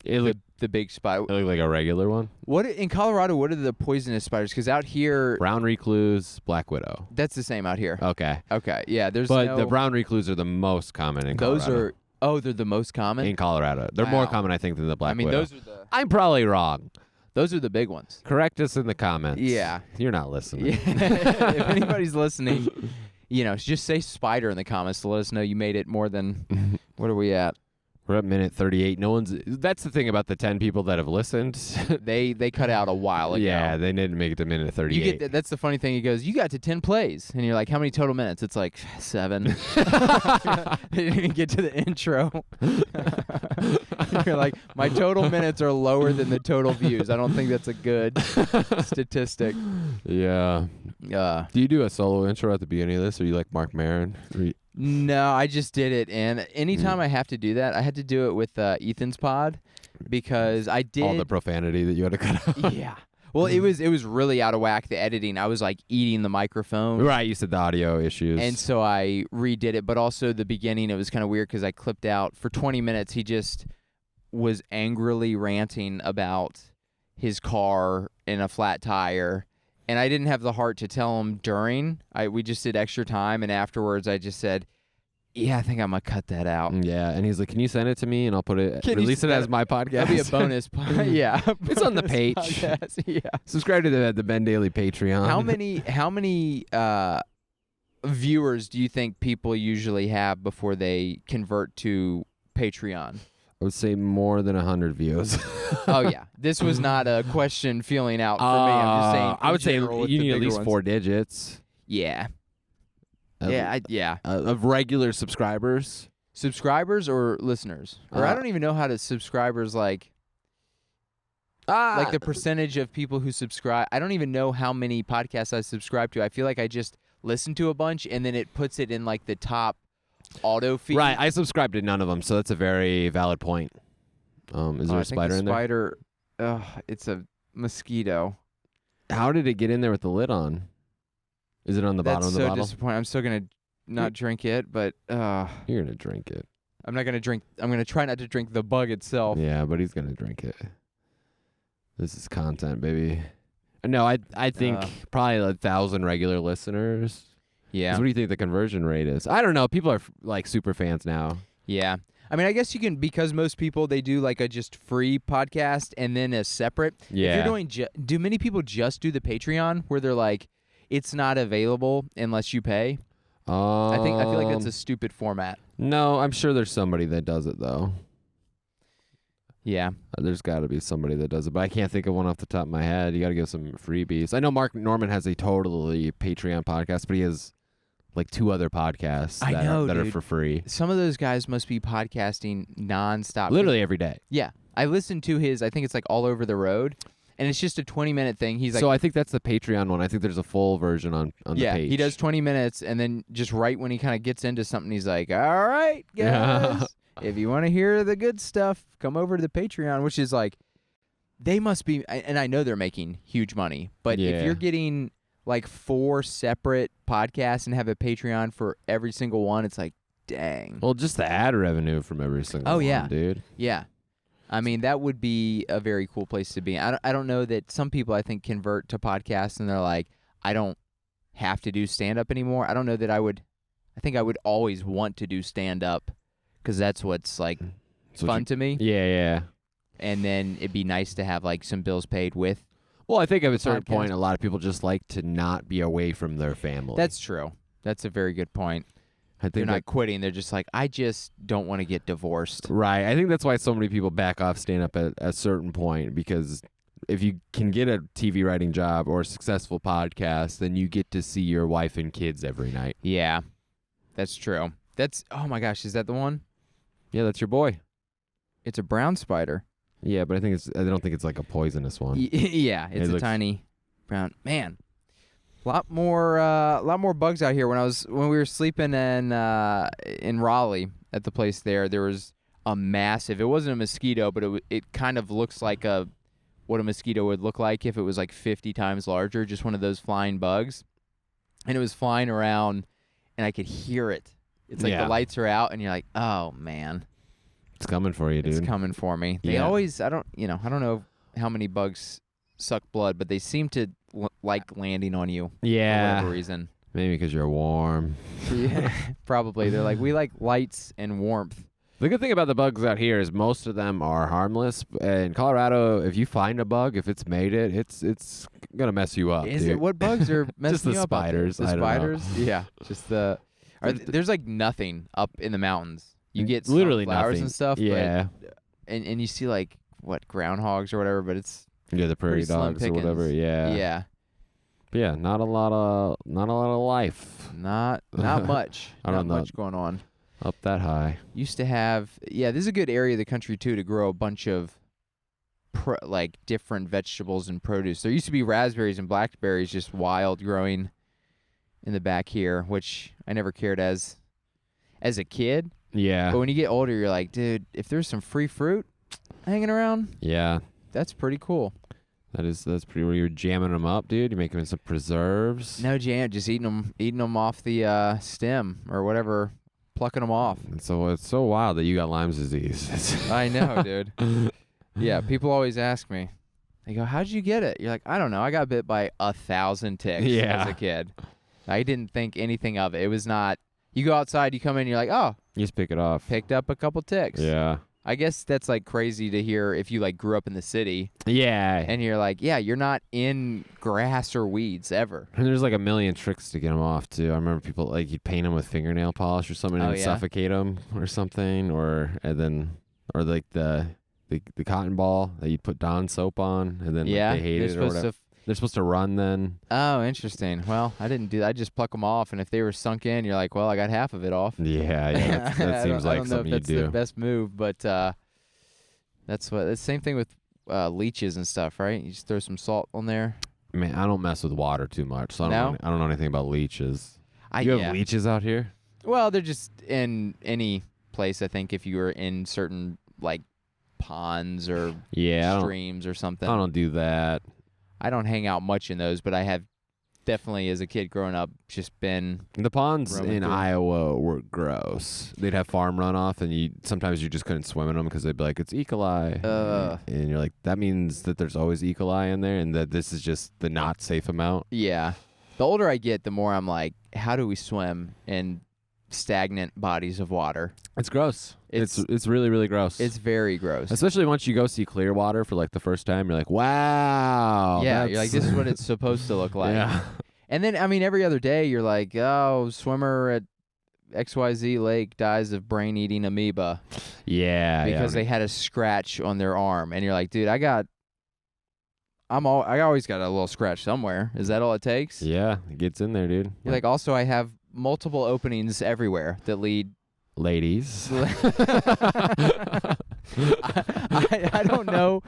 the big spider. It look like a regular one. What in Colorado? What are the poisonous spiders? Because out here, brown recluse, black widow. That's the same out here. Okay. Yeah, but the brown recluse are the most common in Colorado. They're the most common in Colorado. They're more common, I think, than the black widow. Those are the. I'm probably wrong. Those are the big ones. Correct us in the comments. Yeah, you're not listening. Yeah. If anybody's listening, just say spider in the comments to let us know you made it more than. What are we at? We're at minute 38. That's the thing about the 10 people that have listened. They cut out a while ago. Yeah, they didn't make it to minute 38. That's the funny thing. He goes, you got to 10 plays. And you're like, how many total minutes? It's like 7. They didn't even get to the intro. You're like, my total minutes are lower than the total views. I don't think that's a good statistic. Yeah. Do you do a solo intro at the beginning of this, or you like Mark Maron? No, I just did it, and anytime I have to do that, I had to do it with Ethan's pod because I did all the profanity that you had to cut out. Yeah, well, it was really out of whack. The editing, I was like eating the microphone. Right, you said the audio issues, and so I redid it. But also the beginning, it was kind of weird because I clipped out for 20 minutes. He just was angrily ranting about his car and a flat tire. And I didn't have the heart to tell him during. We just did extra time, and afterwards I just said, yeah, I think I'm going to cut that out. Yeah, and he's like, can you send it to me, and I'll release it as my podcast? That'd be a bonus. Yeah. It's on the page. Yeah. Subscribe to the Ben Dailey Patreon. How many viewers do you think people usually have before they convert to Patreon? I would say more than 100 views. Oh, yeah. This was not a question feeling out for me. I'm just saying. I would say you need at least ones. 4 digits. Yeah. Of regular subscribers. Subscribers or listeners? Or I don't even know how to subscribers like the percentage of people who subscribe. I don't even know how many podcasts I subscribe to. I feel like I just listen to a bunch and then it puts it in like the top auto feed. Right. I subscribe to none of them, so that's a very valid point. Is there a spider in there? Spider. It's a mosquito. How did it get in there with the lid on? Is it on the bottom of the bottle? That's so disappointing. I'm still gonna not drink it, but you're gonna drink it. I'm not gonna drink. I'm gonna try not to drink the bug itself. Yeah, but he's gonna drink it. This is content, baby. No, I think probably 1,000 regular listeners. Yeah. What do you think the conversion rate is? I don't know. People are like super fans now. Yeah. I mean, I guess you can, because most people, they do like a just free podcast and then a separate. Yeah. If you're doing, do many people just do the Patreon where they're like, it's not available unless you pay? I feel like that's a stupid format. No, I'm sure there's somebody that does it though. Yeah. There's got to be somebody that does it, but I can't think of one off the top of my head. You got to give some freebies. I know Mark Norman has a totally Patreon podcast, but he has like 2 other podcasts that are for free. Some of those guys must be podcasting nonstop. Literally every day. Yeah. I listened to his, I think it's like All Over the Road, and it's just a 20-minute thing. He's like, so I think that's the Patreon one. I think there's a full version on the page. Yeah, he does 20 minutes, and then just right when he kind of gets into something, he's like, all right, guys, if you want to hear the good stuff, come over to the Patreon, which is like, they must be, and I know they're making huge money, but if you're getting like 4 separate podcasts and have a Patreon for every single one, it's like, dang. Well, just the ad revenue from every single one, dude. Yeah. I mean, that would be a very cool place to be. I don't know that some people, I think, convert to podcasts and they're like, I don't have to do stand-up anymore. I don't know that I think I would always want to do stand-up because that's what's like fun to me. Yeah, yeah. And then it'd be nice to have like some bills paid with. Well, I think at a certain point, a lot of people just like to not be away from their family. That's true. That's a very good point. They're not quitting. They're just like, I just don't want to get divorced. Right. I think that's why so many people back off stand-up at a certain point, because if you can get a TV writing job or a successful podcast, then you get to see your wife and kids every night. Yeah, that's true. Oh my gosh, is that the one? Yeah, that's your boy. It's a brown spider. Yeah, but I don't think it's like a poisonous one. Yeah, it's a tiny brown. Man, a lot more bugs out here. When we were sleeping in Raleigh at the place there was a massive. It wasn't a mosquito, but it kind of looks like what a mosquito would look like if it was like 50 times larger. Just one of those flying bugs, and it was flying around, and I could hear it. It's like the lights are out, and you're like, oh man, it's coming for you, dude. It's coming for me. They always. I don't know how many bugs suck blood, but they seem to like landing on you. Yeah. For whatever reason. Maybe because you're warm. Yeah, probably. They're like, we like lights and warmth. The good thing about the bugs out here is most of them are harmless. In Colorado, if you find a bug, if it's made it, it's gonna mess you up. Is dude. it? What bugs are messing you up? Just the spiders. The spiders? Yeah. Just there's like nothing up in the mountains. You get literally flowers nothing. And stuff. Yeah. But, and you see like groundhogs or whatever, but it's the prairie dogs or whatever. Yeah. Yeah. But yeah, not a lot of life. Not much. I don't know. Not much going on. Up that high. Used to have, this is a good area of the country too to grow a bunch of like different vegetables and produce. There used to be raspberries and blackberries just wild growing in the back here, which I never cared as a kid. Yeah. But when you get older, you're like, dude, if there's some free fruit hanging around, that's pretty cool. That's pretty. Where you're jamming them up, dude. You make them some preserves. No jam, just eating them off the stem or whatever, plucking them off. And so it's so wild that you got Lyme's disease. I know, dude. Yeah, people always ask me. They go, "How'd you get it?" You're like, "I don't know. I got bit by 1,000 ticks as a kid. I didn't think anything of it. It was not. You go outside, you come in, you're like, oh, you just pick it off. Picked up a couple ticks. Yeah. I guess that's like crazy to hear if you like grew up in the city. Yeah. And you're like, yeah, you're not in grass or weeds ever. And there's like a million tricks to get them off too. I remember people like you'd paint them with fingernail polish or something and suffocate them or something, or like the cotton ball that you'd put Dawn soap on, and then they hate it or whatever. They're supposed to run then. Oh, interesting. Well, I didn't do that. I just pluck them off, and if they were sunk in, you're like, well, I got half of it off. Yeah, that seems like something you do. I don't know if that's the best move, but that's the same thing with leeches and stuff, right? You just throw some salt on there. Man, I don't mess with water too much, so I don't know anything about leeches. You have leeches out here? Well, they're just in any place, I think, if you were in certain, like, ponds or streams or something. I don't do that. I don't hang out much in those, but I have definitely, as a kid growing up, just been... The ponds in Iowa were gross. They'd have farm runoff, and sometimes you just couldn't swim in them because they'd be like, it's E. coli. And you're like, that means that there's always E. coli in there and that this is just the not safe amount. Yeah. The older I get, the more I'm like, how do we swim in stagnant bodies of water? It's gross. It's really, really gross. It's very gross. Especially once you go see clear water for like the first time, you're like, wow. Yeah, you're like, this is what it's supposed to look like. Yeah. And then, I mean, every other day you're like, oh, swimmer at XYZ Lake dies of brain-eating amoeba. Yeah. Because they had a scratch on their arm. And you're like, dude, I always got a little scratch somewhere. Is that all it takes? Yeah, it gets in there, dude. You're like, also, I have multiple openings everywhere that lead... Ladies. I don't know.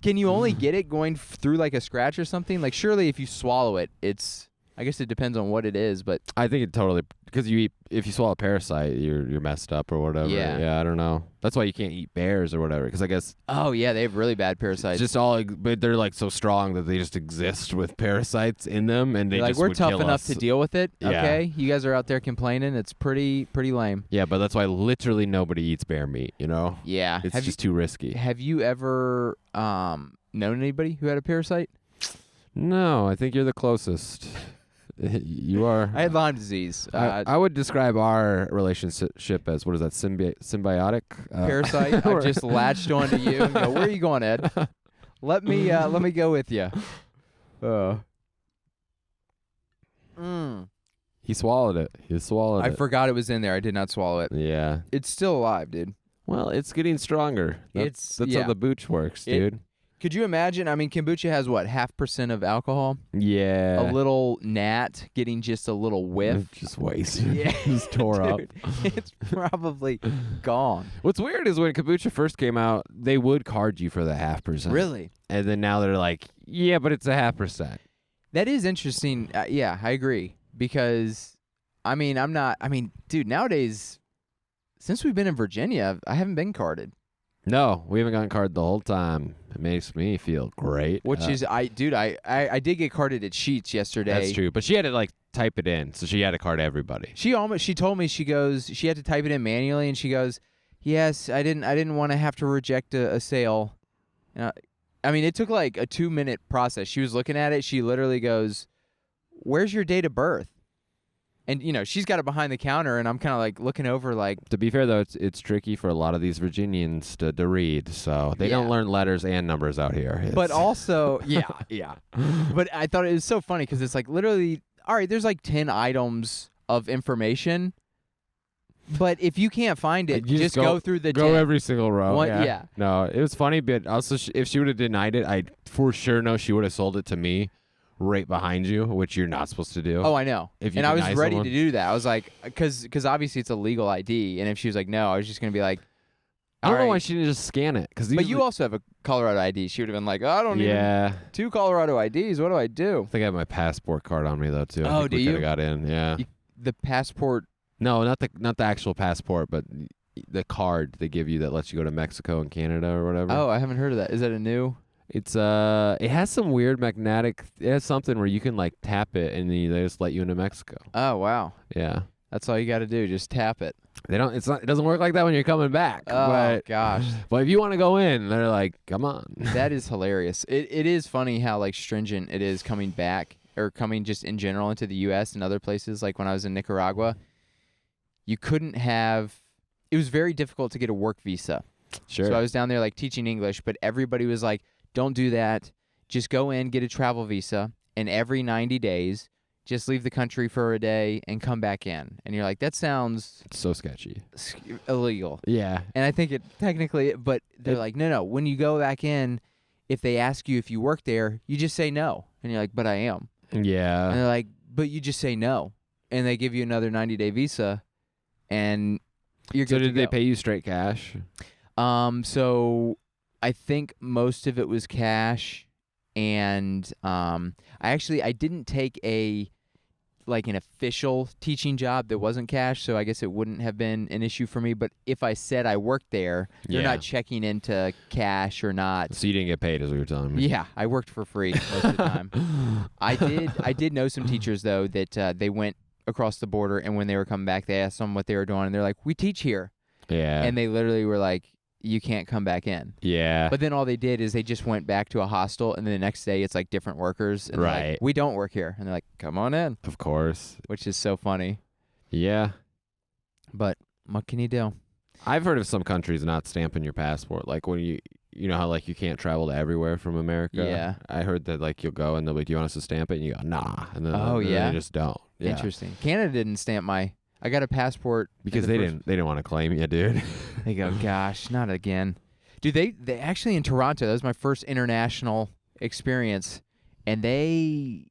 Can you only get it going through like a scratch or something? Like, surely if you swallow it, it's... I guess it depends on what it is, but... I think it totally... Because if you swallow a parasite, you're messed up or whatever. Yeah, I don't know. That's why you can't eat bears or whatever, because I guess... Oh, yeah, they have really bad parasites. But they're like so strong that they just exist with parasites in them, and they like, just we're would tough kill enough us. to deal with it, Yeah. okay? You guys are out there complaining. It's pretty lame. Yeah, but that's why literally nobody eats bear meat, you know? Yeah. It's just too risky. Have you ever known anybody who had a parasite? No, I think you're the closest. You are. I had Lyme disease. I would describe our relationship as, what is that, symbiotic? Parasite. I just latched onto you and go, where are you going, Ed? Let me go with you. He swallowed it. I forgot it was in there. I did not swallow it. Yeah. It's still alive, dude. Well, it's getting stronger. That's how the booch works, dude. Could you imagine? I mean, kombucha has what, 0.5% of alcohol? Yeah. A little gnat getting just a little whiff. Just wasted. Yeah. Just tore up. It's probably gone. What's weird is when kombucha first came out, they would card you for the 0.5%. Really? And then now they're like, yeah, but it's 0.5%. That is interesting. Yeah, I agree. Because, dude, nowadays, since we've been in Virginia, I haven't been carded. No, we haven't gotten carded the whole time. It makes me feel great. Which is, I did get carded at Sheetz yesterday. That's true, but she had to like type it in, so she had to card everybody. She told me, she had to type it in manually, and she goes, yes, I didn't want to have to reject a sale. It took like a 2-minute process. She was looking at it. She literally goes, where's your date of birth? And, she's got it behind the counter, and I'm kind of like looking over like... To be fair, though, it's tricky for a lot of these Virginians to read, so they don't learn letters and numbers out here. But also, yeah. But I thought it was so funny because it's like literally, all right, there's like 10 items of information, but if you can't find it, just go through the 10. Go every single row. Yeah. No, it was funny, but also if she would have denied it, I for sure know she would have sold it to me. Right behind you, which you're not supposed to do. Oh, I know. I was ready to do that. I was like, because obviously it's a legal ID, and if she was like, no, I was just gonna be like, I don't know why she didn't just scan it. But you also have a Colorado ID. She would have been like, oh, I don't need 2 Colorado IDs. What do I do? I think I have my passport card on me though too. Oh, do you? Could have got in. Yeah. The passport. No, not the actual passport, but the card they give you that lets you go to Mexico and Canada or whatever. Oh, I haven't heard of that. Is that a new? It's it has some weird magnetic. It has something where you can like tap it and then they just let you into Mexico. Oh wow. Yeah. That's all you got to do. Just tap it. They don't. It's not. It doesn't work like that when you're coming back. Oh gosh. But if you want to go in, they're like, come on. That is hilarious. It is funny how like stringent it is coming back or coming just in general into the U.S. and other places. Like when I was in Nicaragua, you couldn't have. It was very difficult to get a work visa. Sure. So I was down there like teaching English, but everybody was like, don't do that. Just go in, get a travel visa, and every 90 days, just leave the country for a day and come back in. And you're like, that sounds... so sketchy. Illegal. Yeah. And I think it technically... But they're like, no. When you go back in, if they ask you if you work there, you just say no. And you're like, but I am. Yeah. And they're like, but you just say no. And they give you another 90-day visa, and you're good So did to they go. pay you straight cash? So I think most of it was cash, and I didn't take an official teaching job that wasn't cash, so I guess it wouldn't have been an issue for me. But if I said I worked there, they're not checking into cash or not. So you didn't get paid, is what you're telling me? Yeah, I worked for free most of the time. I did know some teachers though that they went across the border, and when they were coming back, they asked them what they were doing, and they're like, "We teach here," Yeah. and they literally were like, "You can't come back in." Yeah. But then all they did is they just went back to a hostel, and then the next day it's like different workers. And they're like, Right. we don't work here. And they're like, come on in. Of course. Which is so funny. Yeah. But what can you do? I've heard of some countries not stamping your passport. Like when you know how like you can't travel to everywhere from America? Yeah. I heard that like you'll go and they'll be like, do you want us to stamp it? And you go, nah. And then, Oh, then yeah? they just don't. Yeah. Interesting. Canada didn't stamp I got a passport. Because they didn't want to claim you, dude. They go, gosh, not again. Dude, they actually in Toronto, that was my first international experience, and they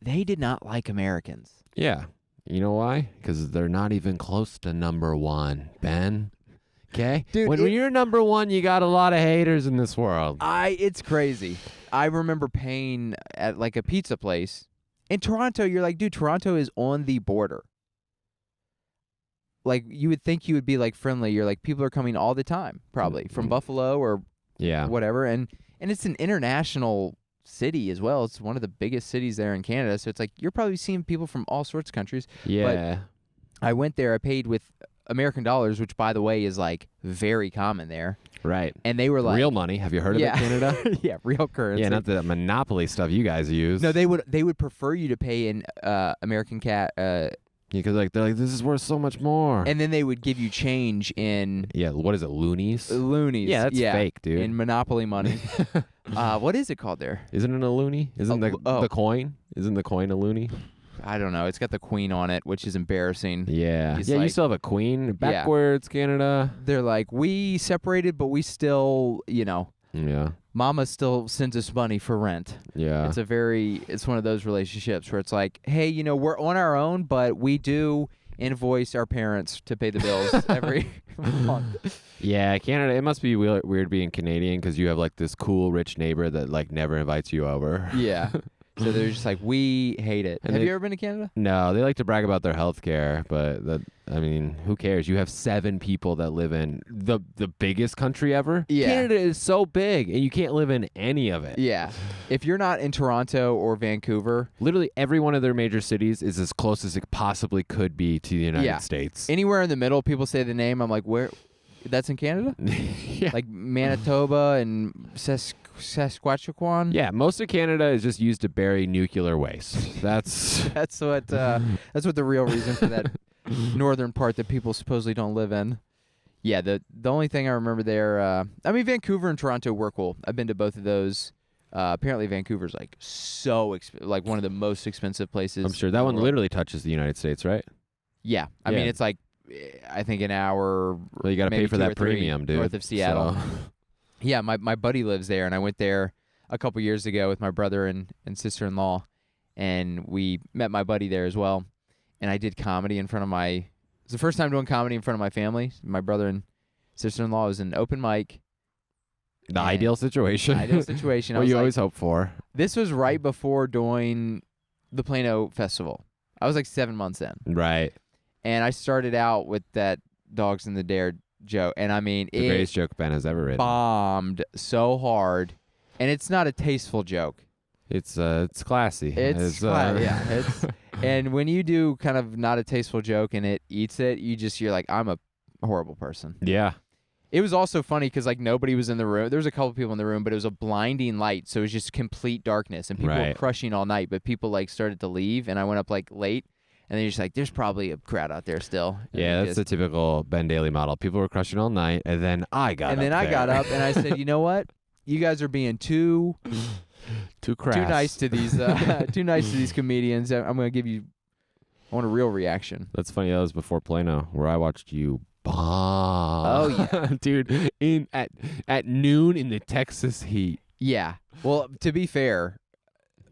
did not like Americans. Yeah. You know why? Because they're not even close to number one, Ben. Okay? Dude, when you're number one, you got a lot of haters in this world. It's crazy. I remember paying at like a pizza place. In Toronto, you're like, dude, Toronto is on the border. Like, you would think you would be like friendly. You're like, people are coming all the time, probably from Buffalo or Yeah. whatever. And it's an international city as well. It's one of the biggest cities there in Canada. So it's like, you're probably seeing people from all sorts of countries. Yeah. I went there, I paid with American dollars, which by the way is like very common there. Right. And they were like, real money. Have you heard of it, Canada? Yeah, real currency. Yeah, not the monopoly stuff you guys use. No, they would prefer you to pay in American because they're like, this is worth so much more. and then they would give you change in Yeah, what is it, loonies? loonies. Yeah, that's fake, dude. In Monopoly money. What is it called there? Isn't it a loony? Isn't the coin? Isn't the coin a loony? I don't know. It's got the queen on it, which is embarrassing. Yeah. It's Yeah, you like- still have a queen. Backwards, Canada. They're like, we separated, but we still, Yeah. Mama still sends us money for rent. Yeah. It's one of those relationships where it's like, hey, we're on our own, but we do invoice our parents to pay the bills every month. Yeah, Canada, it must be weird being Canadian because you have like this cool rich neighbor that like never invites you over. Yeah. So they're just like, we hate it. And Have they- you ever been to Canada? No, they like to brag about their health care, but who cares? You have 7 people that live in the biggest country ever. Yeah. Canada is so big, and you can't live in any of it. Yeah. If you're not in Toronto or Vancouver, Literally every one of their major cities is as close as it possibly could be to the United States. anywhere in the middle, people say the name. I'm like, where? That's in Canada? Yeah. Like Manitoba and Saskatchewan? Yeah, most of Canada is just used to bury nuclear waste. That's That's what the real reason for that northern part that people supposedly don't live in. Yeah, the only thing I remember there, Vancouver and Toronto were cool. I've been to both of those. Apparently Vancouver's like like one of the most expensive places. I'm sure in that the one world. literally touches the United States, right? Yeah. I Yeah. mean, it's like, I think an hour. Well, you got to maybe pay for 2 or that 3 premium, dude. north of Seattle. So- Yeah, my buddy lives there, and I went there a couple years ago with my brother and sister-in-law, and we met my buddy there as well. And I did comedy in front of it was the first time doing comedy in front of my family. My brother and sister-in-law. It was an open mic. The And ideal situation. Ideal situation. I What was you like, always hope for. this was right before doing the Plano Festival. I was like 7 months in. Right. And I started out with that Dogs in the Dare joke. And I mean, The it greatest joke Ben has ever written. bombed so hard. And it's not a tasteful joke. It's classy. It's and when you do kind of not a tasteful joke and it eats it, you're like, I'm a horrible person. Yeah. It was also funny because like nobody was in the room. There was a couple people in the room, but it was a blinding light, so it was just complete darkness, and people were Right. crushing all night. But people like started to leave, and I went up like late, and they're just like, "There's probably a crowd out there still." And Yeah, it that's the just- typical Ben Dailey model. People were crushing all night, and then I got And then I there. got up and I said, "You know what? You guys are being too Too nice to these comedians. I'm gonna give you. I want a real reaction." That's funny. That was before Plano, where I watched you bomb. Oh, yeah. dude! At noon in the Texas heat. Yeah. Well, to be fair,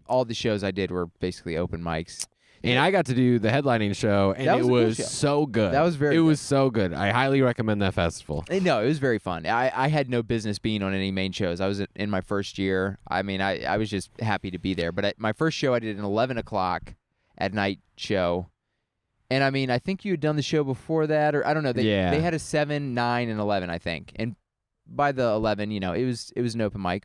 all the shows I did were basically open mics. And I got to do the headlining show, and That it was a cool was show. so good. That was very It good. was so good. I highly recommend that festival. No, it was very fun. I had no business being on any main shows. I was in my first year. I mean, I was just happy to be there. But my first show, I did an 11 o'clock at night show. And, I mean, I think you had done the show before that, or I don't know. They had a 7, 9, and 11, I think. And by the 11, it was an open mic,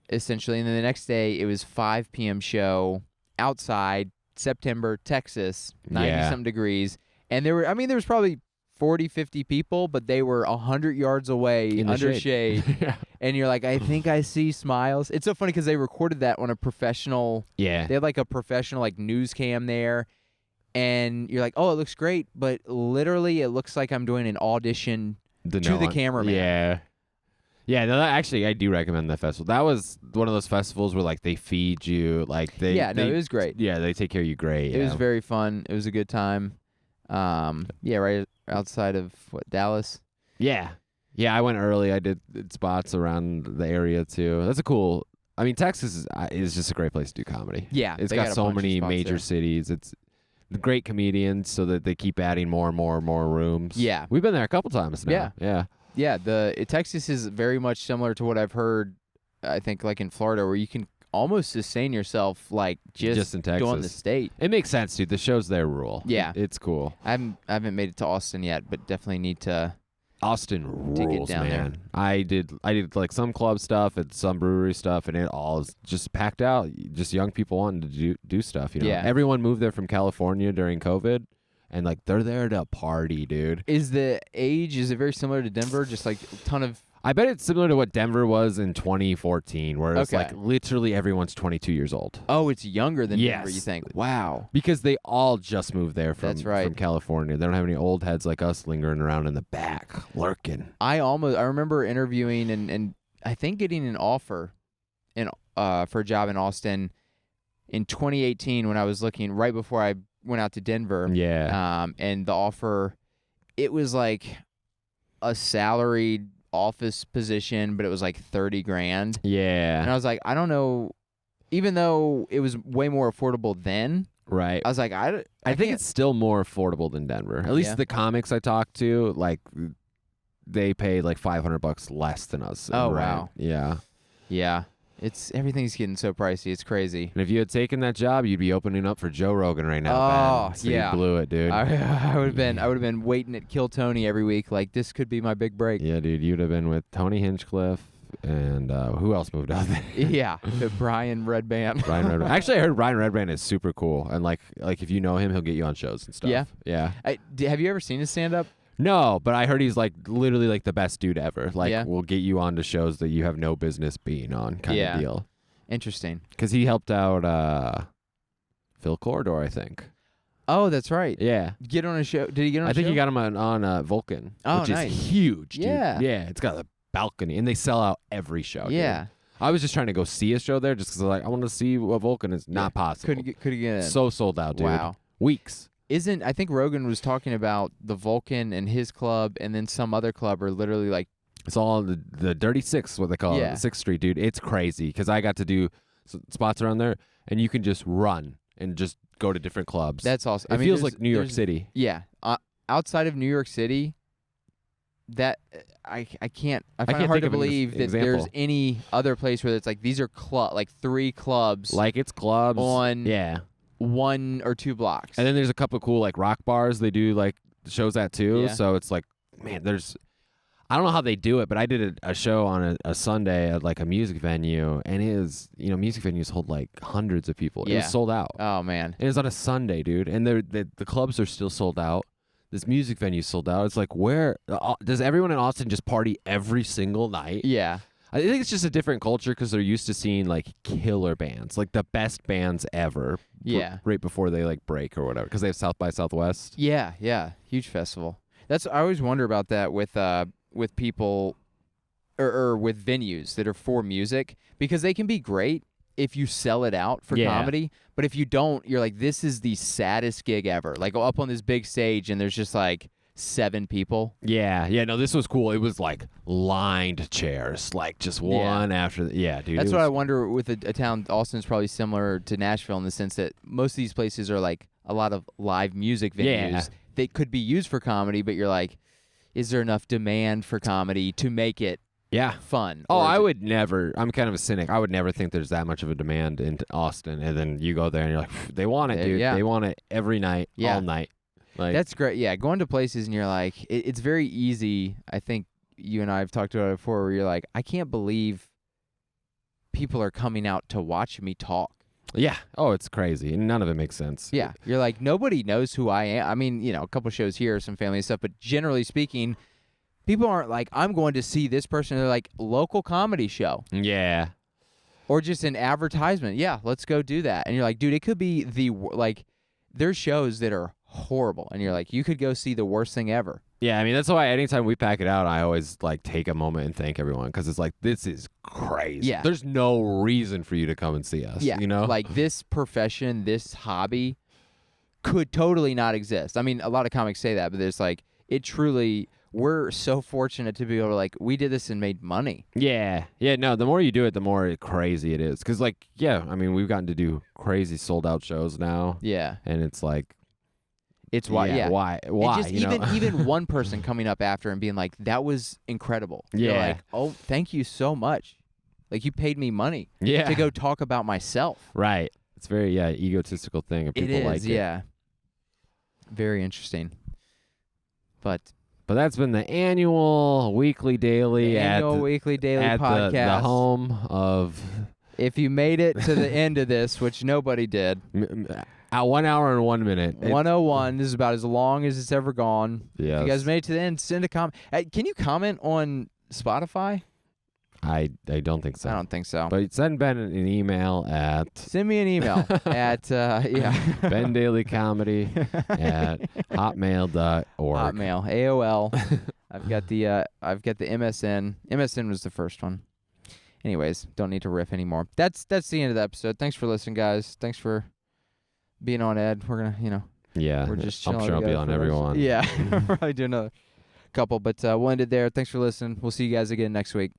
essentially. And then the next day, it was 5 p.m. show outside, September, Texas, 90-something degrees. And there was probably 40, 50 people, but they were 100 yards away in under the shade. And you're like, I think I see smiles. It's so funny because they recorded that on a professional. Yeah. They had like a professional like news cam there. And you're like, oh, it looks great. But literally, it looks like I'm doing an audition to the cameraman. Yeah. Yeah, no, actually, I do recommend that festival. That was one of those festivals where, like, they feed you. Like, it was great. Yeah, they take care of you great. It was very fun. It was a good time. Right outside of, Dallas? Yeah. Yeah, I went early. I did spots around the area, too. That's a cool... I mean, Texas is just a great place to do comedy. Yeah. It's got so many major cities. It's great comedians, so that they keep adding more and more and more rooms. Yeah. We've been there a couple times now. Yeah. Yeah, Texas is very much similar to what I've heard, I think, like in Florida, where you can almost sustain yourself, like, just in Texas. doing the state. It makes sense, dude. The shows there rule. Yeah. It's cool. I haven't made it to Austin yet, but definitely need to. Austin rules, to get down man. I did like some club stuff and some brewery stuff, and it all is just packed out. Just young people wanting to do stuff. Yeah. Everyone moved there from California during COVID. And, like, they're there to party, dude. Is it very similar to Denver? Just, like, a ton of... I bet it's similar to what Denver was in 2014, where it's, Okay. like, literally everyone's 22 years old. Oh, it's younger than Yes. Denver, you think? Wow. Because they all just moved there That's right. from California. They don't have any old heads like us lingering around in the back, lurking. I remember interviewing and I think getting an offer for a job in Austin in 2018 when I was looking right before I went out to Denver. Yeah. And the offer, it was like a salaried office position, but it was like $30,000. Yeah. And I was like, I don't know, even though it was way more affordable then, Right. I was like, I think can't- it's still more affordable than Denver. At least Yeah. the comics I talked to, like, they paid like $500 less than us. in Oh, rent. wow. Yeah. Yeah. Everything's getting so pricey. It's crazy. And if you had taken that job, you'd be opening up for Joe Rogan right now. Oh, Ben. So yeah. You blew it, dude. I would have been waiting at Kill Tony every week. Like, this could be my big break. Yeah, dude. You'd have been with Tony Hinchcliffe and who else moved out there? Yeah, the Brian Redband. Brian Redband. Actually, I heard Brian Redband is super cool, and like if you know him, he'll get you on shows and stuff. Yeah? Yeah. Have you ever seen his stand up? No, but I heard he's like literally like the best dude ever. Like, Yeah. we'll get you onto shows that you have no business being on, kind Yeah. of deal. Interesting. Because he helped out Phil Corridor, I think. Oh, that's right. Yeah. Get on a show. Did he get on a I think show? he got him on Vulcan, Oh, which nice. is huge, dude. Yeah. Yeah, it's got a balcony, and they sell out every show. dude. Yeah. I was just trying to go see a show there just because I want to see what Vulcan is. Not possible. Couldn't get in. So sold out, dude. Wow. Weeks. I think Rogan was talking about the Vulcan and his club and then some other club are literally like, It's all the Dirty Six, what they call Yeah. it, 6th Street, dude. It's crazy because I got to do spots around there, and you can just run and just go to different clubs. that's awesome. It feels like New York City. Yeah. Outside of New York City, that I can't. I find can't it hard think to of an believe that example. there's any other place where it's like these are like 3 clubs Like it's clubs on yeah. 1 or 2 blocks. And then there's a couple of cool like rock bars they do like shows at too. Yeah. So it's like, man, I don't know how they do it, but I did a show on a Sunday at like a music venue, and it is, music venues hold like hundreds of people. It Yeah. was sold out. Oh man. And it's on a Sunday, dude, and the clubs are still sold out. This music venue sold out. It's like, where does everyone in Austin just party every single night? Yeah. I think it's just a different culture because they're used to seeing like killer bands, like the best bands ever. Yeah. Right before they like break or whatever, because they have South by Southwest. Yeah. Yeah. Huge festival. I always wonder about that with people or with venues that are for music, because they can be great if you sell it out for Yeah. comedy, but if you don't, you're like, this is the saddest gig ever. Like, go up on this big stage and there's just like 7 people. Yeah. No, this was cool. It was like lined chairs, like just one after dude. That's what I wonder with a town. Austin's probably similar to Nashville in the sense that most of these places are like a lot of live music venues that could be used for comedy, but you're like, is there enough demand for comedy to make it fun? Oh, I would never. I'm kind of a cynic. I would never think there's that much of a demand in Austin, and then you go there and you're like, they want it, dude. They want it every night, all night. Like, that's great. Yeah, going to places and you're like, it's very easy. I think you and I have talked about it before, where you're like, I can't believe people are coming out to watch me talk. Yeah. Oh, it's crazy. And none of it makes sense. Yeah. You're like, nobody knows who I am. I mean, a couple shows here, some family stuff, but generally speaking, people aren't like, I'm going to see this person. They're like, local comedy show. Yeah. Or just an advertisement. Yeah, let's go do that. And you're like, dude, it could be there's shows that are horrible. And you're like, you could go see the worst thing ever. Yeah, I mean, that's why anytime we pack it out, I always like take a moment and thank everyone, because it's like, this is crazy. Yeah. There's no reason for you to come and see us. Yeah. Like this profession, this hobby could totally not exist. I mean, a lot of comics say that, but there's like, it truly, we're so fortunate to be able to like, we did this and made money. Yeah. No, the more you do it, the more crazy it is. Because like, I mean, we've gotten to do crazy sold out shows now. Yeah. And it's like, it's why, why? And just even one person coming up after and being like, that was incredible. Yeah. You're like, oh, thank you so much. Like, you paid me money to go talk about myself. Right. It's very, egotistical thing. And people like it. Yeah. Very interesting. But that's been the annual weekly daily podcast. The home of. If you made it to the end of this, which nobody did. At 1 hour and 1 minute. 101. This is about as long as it's ever gone. Yeah. If you guys made it to the end, send a comment. Can you comment on Spotify? I don't think so. I don't think so. But send Ben an email at... Send me an email at, Ben Dailey Comedy at hotmail.org. Hotmail. AOL. I've got the MSN. MSN was the first one. Anyways, don't need to riff anymore. That's the end of the episode. Thanks for listening, guys. Thanks for being on Ed. We're gonna, we're just chilling. I'm sure I'll be on everyone. Yeah, probably do another couple, but we'll end it there. Thanks for listening. We'll see you guys again next week.